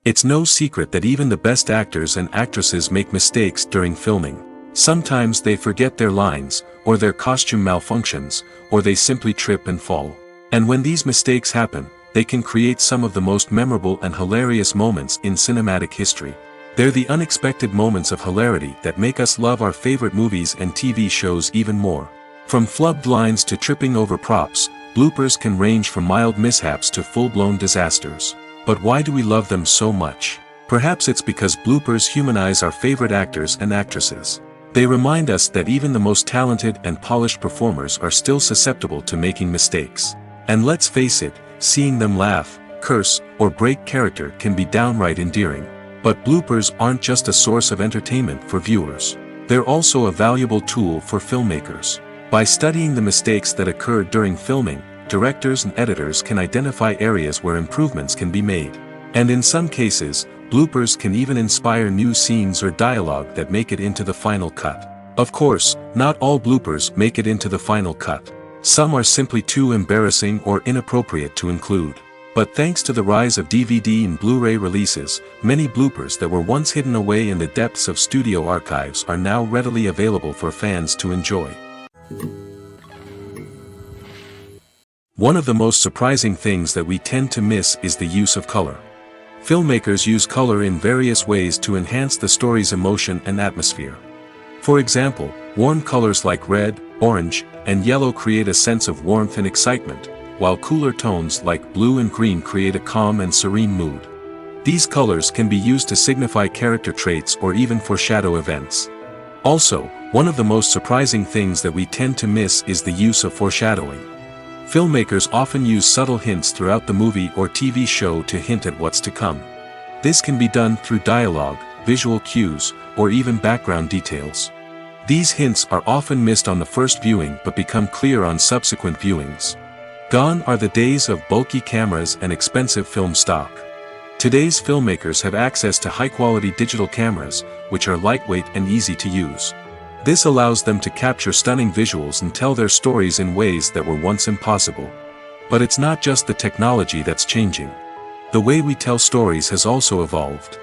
It's no secret that even the best actors and actresses make mistakes during filming. Sometimes they forget their lines, or their costume malfunctions, or they simply trip and fall. And when these mistakes happen, they can create some of the most memorable and hilarious moments in cinematic history. They're the unexpected moments of hilarity that make us love our favorite movies and TV shows even more. From flubbed lines to tripping over props, bloopers can range from mild mishaps to full-blown disasters. But why do we love them so much? Perhaps it's because bloopers humanize our favorite actors and actresses. They remind us that even the most talented and polished performers are still susceptible to making mistakes. And let's face it, seeing them laugh, curse, or break character can be downright endearing. But bloopers aren't just a source of entertainment for viewers. They're also a valuable tool for filmmakers. By studying the mistakes that occurred during filming, directors and editors can identify areas where improvements can be made. And in some cases, bloopers can even inspire new scenes or dialogue that make it into the final cut. Of course, not all bloopers make it into the final cut. Some are simply too embarrassing or inappropriate to include. But thanks to the rise of DVD and Blu-ray releases, many bloopers that were once hidden away in the depths of studio archives are now readily available for fans to enjoy. One of the most surprising things that we tend to miss is the use of color. Filmmakers use color in various ways to enhance the story's emotion and atmosphere. For example, warm colors like red, orange, and yellow create a sense of warmth and excitement, while cooler tones like blue and green create a calm and serene mood. These colors can be used to signify character traits or even foreshadow events. Also, one of the most surprising things that we tend to miss is the use of foreshadowing. Filmmakers often use subtle hints throughout the movie or TV show to hint at what's to come. This can be done through dialogue, visual cues, or even background details. These hints are often missed on the first viewing but become clear on subsequent viewings. Gone are the days of bulky cameras and expensive film stock. Today's filmmakers have access to high-quality digital cameras, which are lightweight and easy to use. This allows them to capture stunning visuals and tell their stories in ways that were once impossible. But it's not just the technology that's changing. The way we tell stories has also evolved.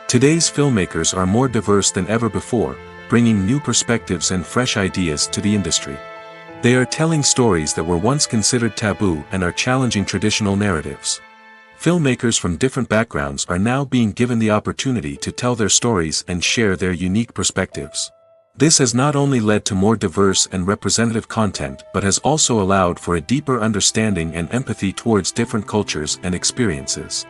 Today's filmmakers are more diverse than ever before, bringing new perspectives and fresh ideas to the industry. They are telling stories that were once considered taboo and are challenging traditional narratives. Filmmakers from different backgrounds are now being given the opportunity to tell their stories and share their unique perspectives. This has not only led to more diverse and representative content but has also allowed for a deeper understanding and empathy towards different cultures and experiences.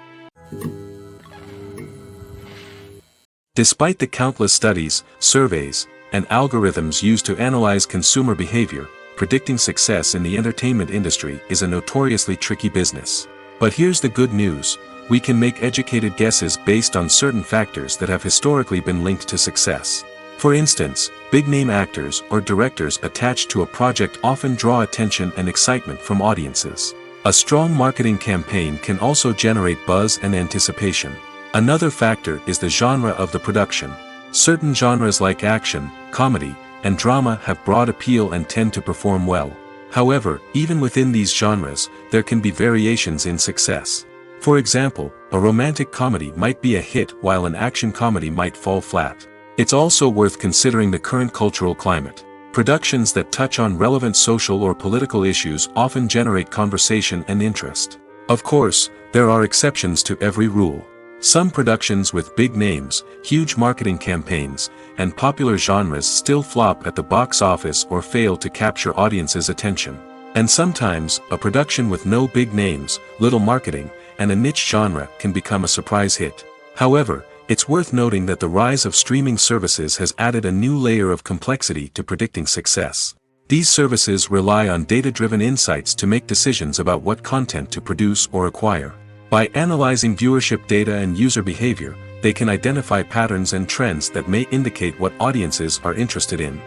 Despite the countless studies, surveys, and algorithms used to analyze consumer behavior, predicting success in the entertainment industry is a notoriously tricky business. But here's the good news: we can make educated guesses based on certain factors that have historically been linked to success. For instance, big-name actors or directors attached to a project often draw attention and excitement from audiences. A strong marketing campaign can also generate buzz and anticipation. Another factor is the genre of the production. Certain genres like action, comedy, and drama have broad appeal and tend to perform well. However, even within these genres, there can be variations in success. For example, a romantic comedy might be a hit while an action comedy might fall flat. It's also worth considering the current cultural climate. Productions that touch on relevant social or political issues often generate conversation and interest. Of course, there are exceptions to every rule. Some productions with big names, huge marketing campaigns, and popular genres still flop at the box office or fail to capture audiences' attention. And sometimes, a production with no big names, little marketing, and a niche genre can become a surprise hit. However, it's worth noting that the rise of streaming services has added a new layer of complexity to predicting success. These services rely on data-driven insights to make decisions about what content to produce or acquire. By analyzing viewership data and user behavior, they can identify patterns and trends that may indicate what audiences are interested in.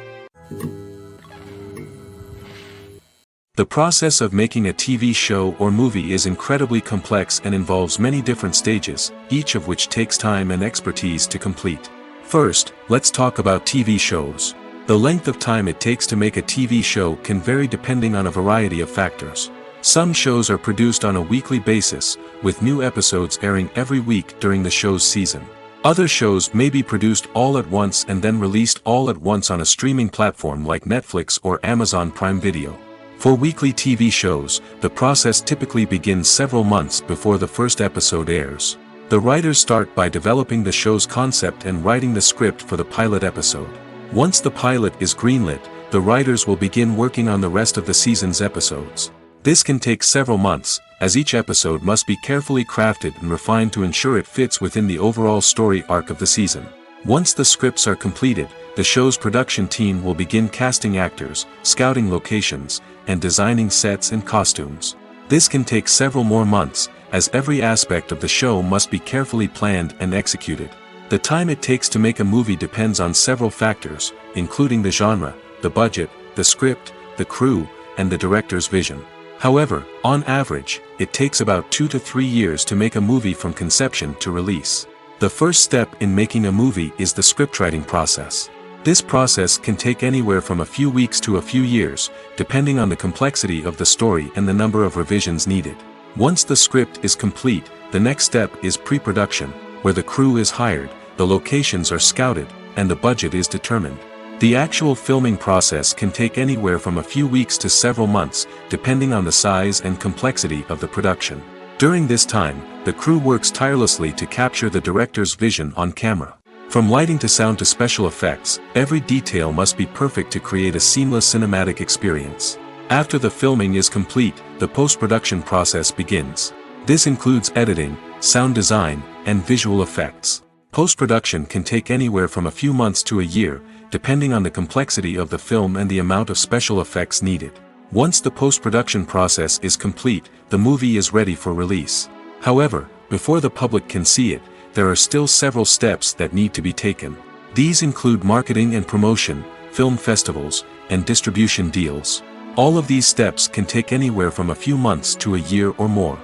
The process of making a TV show or movie is incredibly complex and involves many different stages, each of which takes time and expertise to complete. First, let's talk about TV shows. The length of time it takes to make a TV show can vary depending on a variety of factors. Some shows are produced on a weekly basis, with new episodes airing every week during the show's season. Other shows may be produced all at once and then released all at once on a streaming platform like Netflix or Amazon Prime Video. For weekly TV shows, the process typically begins several months before the first episode airs. The writers start by developing the show's concept and writing the script for the pilot episode. Once the pilot is greenlit, the writers will begin working on the rest of the season's episodes. This can take several months, as each episode must be carefully crafted and refined to ensure it fits within the overall story arc of the season. Once the scripts are completed, the show's production team will begin casting actors, scouting locations, and designing sets and costumes. This can take several more months, as every aspect of the show must be carefully planned and executed. The time it takes to make a movie depends on several factors, including the genre, the budget, the script, the crew, and the director's vision. However, on average, it takes about 2 to 3 years to make a movie from conception to release. The first step in making a movie is the scriptwriting process. This process can take anywhere from a few weeks to a few years, depending on the complexity of the story and the number of revisions needed. Once the script is complete, the next step is pre-production, where the crew is hired, the locations are scouted, and the budget is determined. The actual filming process can take anywhere from a few weeks to several months, depending on the size and complexity of the production. During this time, the crew works tirelessly to capture the director's vision on camera. From lighting to sound to special effects, every detail must be perfect to create a seamless cinematic experience. After the filming is complete, the post-production process begins. This includes editing, sound design, and visual effects. Post-production can take anywhere from a few months to a year, depending on the complexity of the film and the amount of special effects needed. Once the post-production process is complete, the movie is ready for release. However, before the public can see it, there are still several steps that need to be taken. These include marketing and promotion, film festivals, and distribution deals. All of these steps can take anywhere from a few months to a year or more.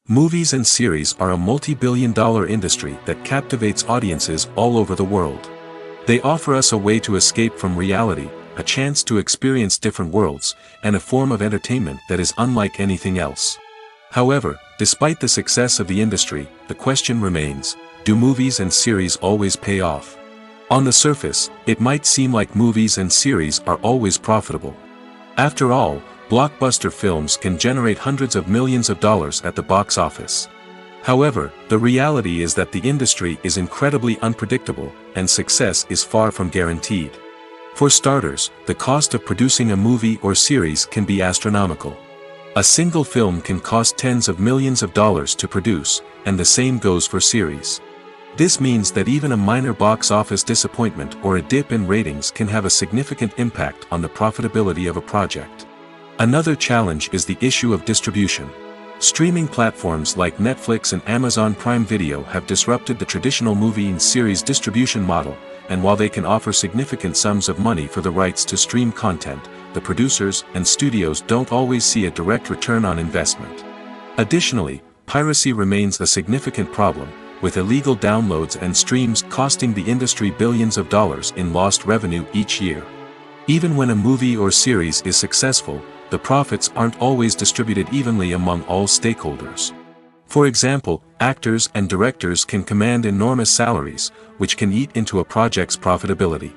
Movies and series are a multi-billion-dollar industry that captivates audiences all over the world. They offer us a way to escape from reality, a chance to experience different worlds, and a form of entertainment that is unlike anything else. However, despite the success of the industry, the question remains, do movies and series always pay off? On the surface, it might seem like movies and series are always profitable. After all, blockbuster films can generate hundreds of millions of dollars at the box office. However, the reality is that the industry is incredibly unpredictable, and success is far from guaranteed. For starters, the cost of producing a movie or series can be astronomical. A single film can cost tens of millions of dollars to produce, and the same goes for series. This means that even a minor box office disappointment or a dip in ratings can have a significant impact on the profitability of a project. Another challenge is the issue of distribution. Streaming platforms like Netflix and Amazon Prime Video have disrupted the traditional movie and series distribution model, and while they can offer significant sums of money for the rights to stream content, the producers and studios don't always see a direct return on investment. Additionally, piracy remains a significant problem, with illegal downloads and streams costing the industry billions of dollars in lost revenue each year. Even when a movie or series is successful, the profits aren't always distributed evenly among all stakeholders. For example, actors and directors can command enormous salaries, which can eat into a project's profitability.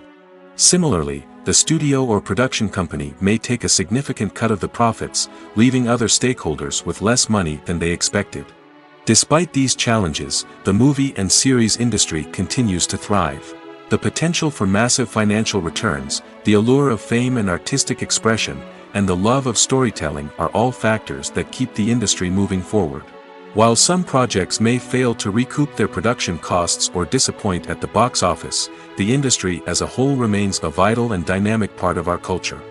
Similarly, the studio or production company may take a significant cut of the profits, leaving other stakeholders with less money than they expected. Despite these challenges, the movie and series industry continues to thrive. The potential for massive financial returns, the allure of fame and artistic expression, and the love of storytelling are all factors that keep the industry moving forward. While some projects may fail to recoup their production costs or disappoint at the box office, the industry as a whole remains a vital and dynamic part of our culture.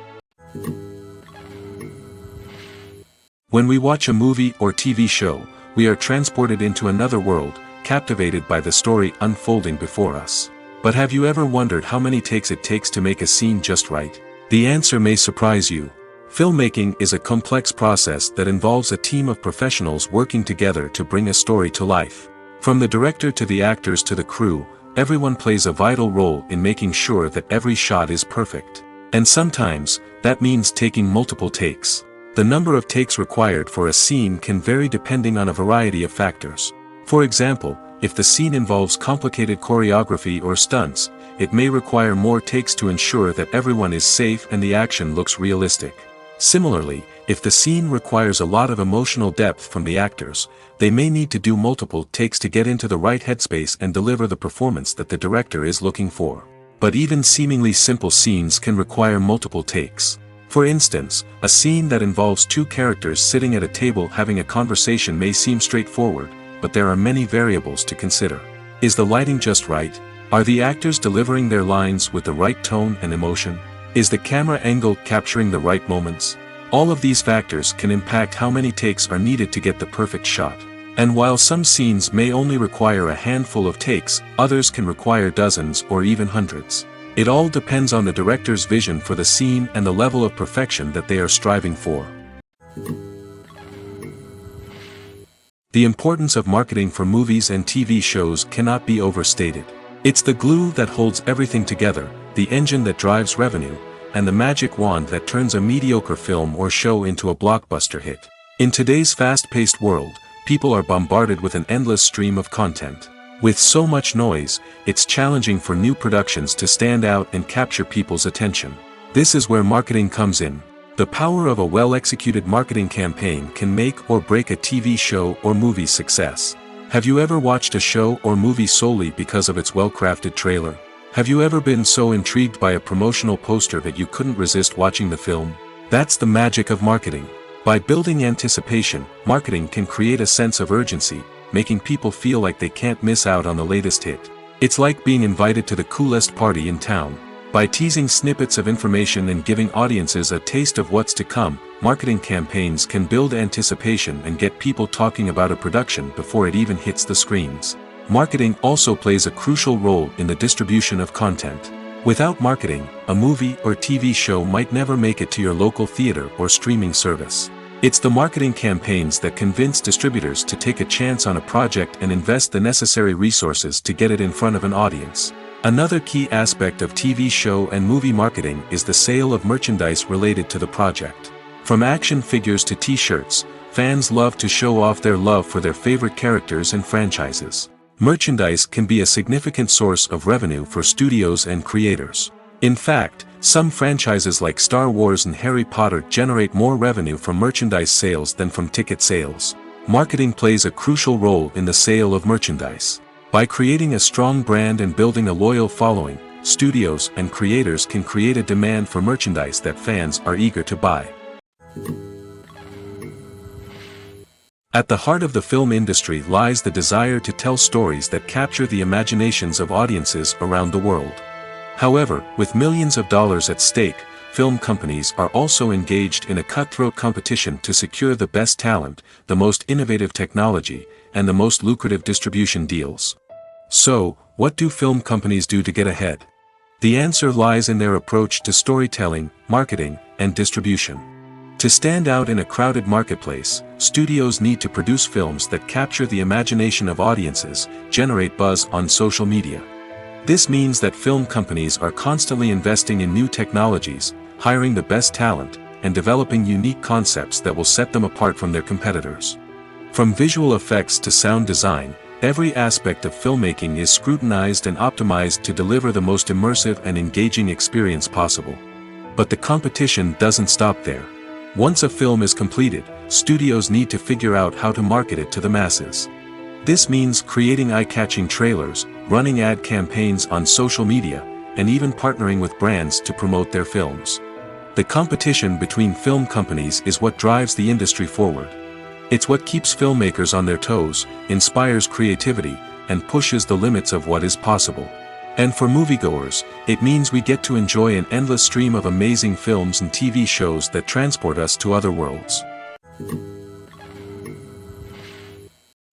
When we watch a movie or TV show, we are transported into another world, captivated by the story unfolding before us. But have you ever wondered how many takes it takes to make a scene just right? The answer may surprise you. Filmmaking is a complex process that involves a team of professionals working together to bring a story to life. From the director to the actors to the crew, everyone plays a vital role in making sure that every shot is perfect. And sometimes, that means taking multiple takes. The number of takes required for a scene can vary depending on a variety of factors. For example, if the scene involves complicated choreography or stunts, it may require more takes to ensure that everyone is safe and the action looks realistic. Similarly, if the scene requires a lot of emotional depth from the actors, they may need to do multiple takes to get into the right headspace and deliver the performance that the director is looking for. But even seemingly simple scenes can require multiple takes. For instance, a scene that involves two characters sitting at a table having a conversation may seem straightforward, but there are many variables to consider. Is the lighting just right? Are the actors delivering their lines with the right tone and emotion? Is the camera angle capturing the right moments? All of these factors can impact how many takes are needed to get the perfect shot. And while some scenes may only require a handful of takes, others can require dozens or even hundreds. It all depends on the director's vision for the scene and the level of perfection that they are striving for. The importance of marketing for movies and TV shows cannot be overstated. It's the glue that holds everything together, the engine that drives revenue, and the magic wand that turns a mediocre film or show into a blockbuster hit. In today's fast-paced world, people are bombarded with an endless stream of content. With so much noise, it's challenging for new productions to stand out and capture people's attention. This is where marketing comes in. The power of a well-executed marketing campaign can make or break a TV show or movie's success. Have you ever watched a show or movie solely because of its well-crafted trailer? Have you ever been so intrigued by a promotional poster that you couldn't resist watching the film? That's the magic of marketing. By building anticipation, marketing can create a sense of urgency, making people feel like they can't miss out on the latest hit. It's like being invited to the coolest party in town. By teasing snippets of information and giving audiences a taste of what's to come, marketing campaigns can build anticipation and get people talking about a production before it even hits the screens. Marketing also plays a crucial role in the distribution of content. Without marketing, a movie or TV show might never make it to your local theater or streaming service. It's the marketing campaigns that convince distributors to take a chance on a project and invest the necessary resources to get it in front of an audience. Another key aspect of TV show and movie marketing is the sale of merchandise related to the project. From action figures to t-shirts, fans love to show off their love for their favorite characters and franchises. Merchandise can be a significant source of revenue for studios and creators. In fact, some franchises like Star Wars and Harry Potter generate more revenue from merchandise sales than from ticket sales. Marketing plays a crucial role in the sale of merchandise. By creating a strong brand and building a loyal following, studios and creators can create a demand for merchandise that fans are eager to buy. At the heart of the film industry lies the desire to tell stories that capture the imaginations of audiences around the world. However, with millions of dollars at stake, film companies are also engaged in a cutthroat competition to secure the best talent, the most innovative technology, and the most lucrative distribution deals. So, what do film companies do to get ahead? The answer lies in their approach to storytelling, marketing, and distribution. To stand out in a crowded marketplace, studios need to produce films that capture the imagination of audiences, generate buzz on social media. This means that film companies are constantly investing in new technologies, hiring the best talent, and developing unique concepts that will set them apart from their competitors. From visual effects to sound design, every aspect of filmmaking is scrutinized and optimized to deliver the most immersive and engaging experience possible. But the competition doesn't stop there. Once a film is completed, studios need to figure out how to market it to the masses. This means creating eye-catching trailers, running ad campaigns on social media, and even partnering with brands to promote their films. The competition between film companies is what drives the industry forward. It's what keeps filmmakers on their toes, inspires creativity, and pushes the limits of what is possible. And for moviegoers, it means we get to enjoy an endless stream of amazing films and TV shows that transport us to other worlds.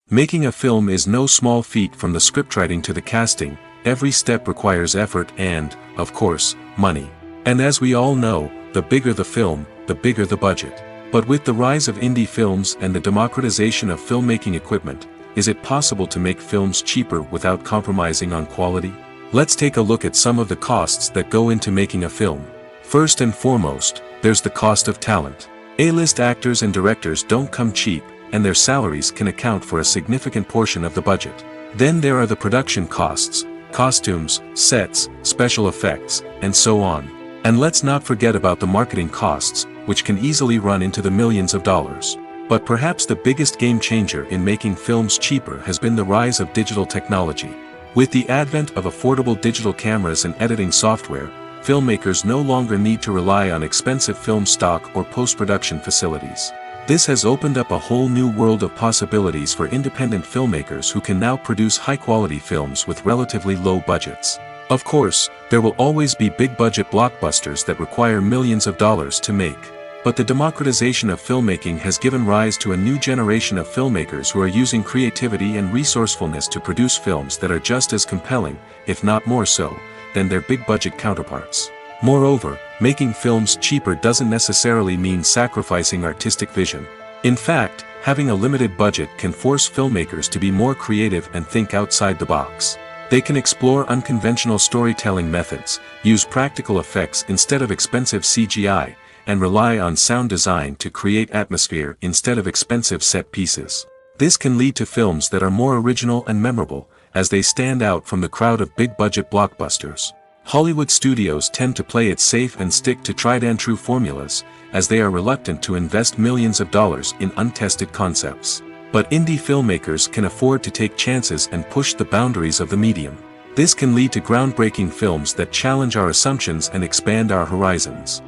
Making a film is no small feat. From the scriptwriting to the casting, every step requires effort and, of course, money. And as we all know, the bigger the film, the bigger the budget. But with the rise of indie films and the democratization of filmmaking equipment, is it possible to make films cheaper without compromising on quality? Let's take a look at some of the costs that go into making a film. First and foremost, there's the cost of talent. A-list actors and directors don't come cheap, and their salaries can account for a significant portion of the budget. Then there are the production costs, costumes, sets, special effects, and so on. And let's not forget about the marketing costs, which can easily run into the millions of dollars. But perhaps the biggest game changer in making films cheaper has been the rise of digital technology. With the advent of affordable digital cameras and editing software, filmmakers no longer need to rely on expensive film stock or post-production facilities. This has opened up a whole new world of possibilities for independent filmmakers who can now produce high-quality films with relatively low budgets. Of course, there will always be big-budget blockbusters that require millions of dollars to make. But the democratization of filmmaking has given rise to a new generation of filmmakers who are using creativity and resourcefulness to produce films that are just as compelling, if not more so, than their big-budget counterparts. Moreover, making films cheaper doesn't necessarily mean sacrificing artistic vision. In fact, having a limited budget can force filmmakers to be more creative and think outside the box. They can explore unconventional storytelling methods, use practical effects instead of expensive CGI, and rely on sound design to create atmosphere instead of expensive set pieces. This can lead to films that are more original and memorable, as they stand out from the crowd of big-budget blockbusters. Hollywood studios tend to play it safe and stick to tried-and-true formulas, as they are reluctant to invest millions of dollars in untested concepts. But indie filmmakers can afford to take chances and push the boundaries of the medium. This can lead to groundbreaking films that challenge our assumptions and expand our horizons.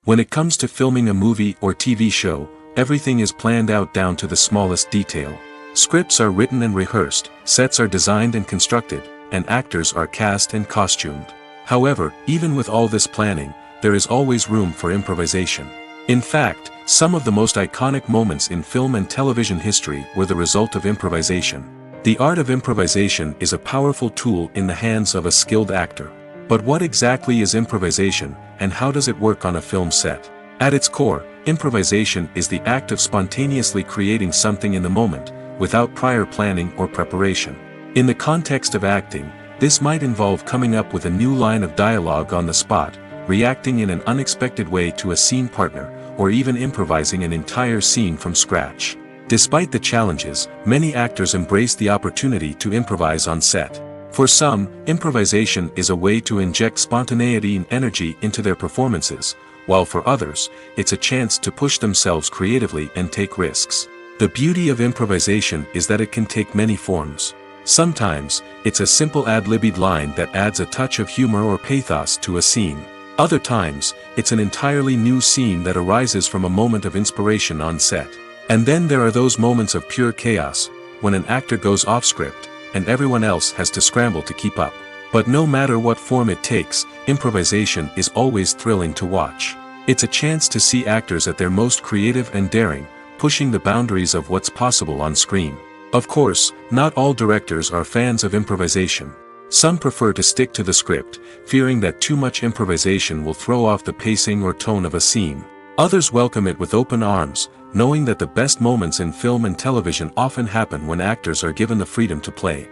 When it comes to filming a movie or TV show, everything is planned out down to the smallest detail. Scripts are written and rehearsed, sets are designed and constructed, and actors are cast and costumed. However, even with all this planning, there is always room for improvisation. In fact, some of the most iconic moments in film and television history were the result of improvisation. The art of improvisation is a powerful tool in the hands of a skilled actor. But what exactly is improvisation, and how does it work on a film set? At its core, improvisation is the act of spontaneously creating something in the moment, without prior planning or preparation. In the context of acting, this might involve coming up with a new line of dialogue on the spot, reacting in an unexpected way to a scene partner, or even improvising an entire scene from scratch. Despite the challenges, many actors embrace the opportunity to improvise on set. For some, improvisation is a way to inject spontaneity and energy into their performances, while for others, it's a chance to push themselves creatively and take risks. The beauty of improvisation is that it can take many forms. Sometimes, it's a simple ad-libbed line that adds a touch of humor or pathos to a scene. Other times, it's an entirely new scene that arises from a moment of inspiration on set. And then there are those moments of pure chaos, when an actor goes off script, and everyone else has to scramble to keep up. But no matter what form it takes, improvisation is always thrilling to watch. It's a chance to see actors at their most creative and daring, pushing the boundaries of what's possible on screen. Of course, not all directors are fans of improvisation. Some prefer to stick to the script, fearing that too much improvisation will throw off the pacing or tone of a scene. Others welcome it with open arms, knowing that the best moments in film and television often happen when actors are given the freedom to play.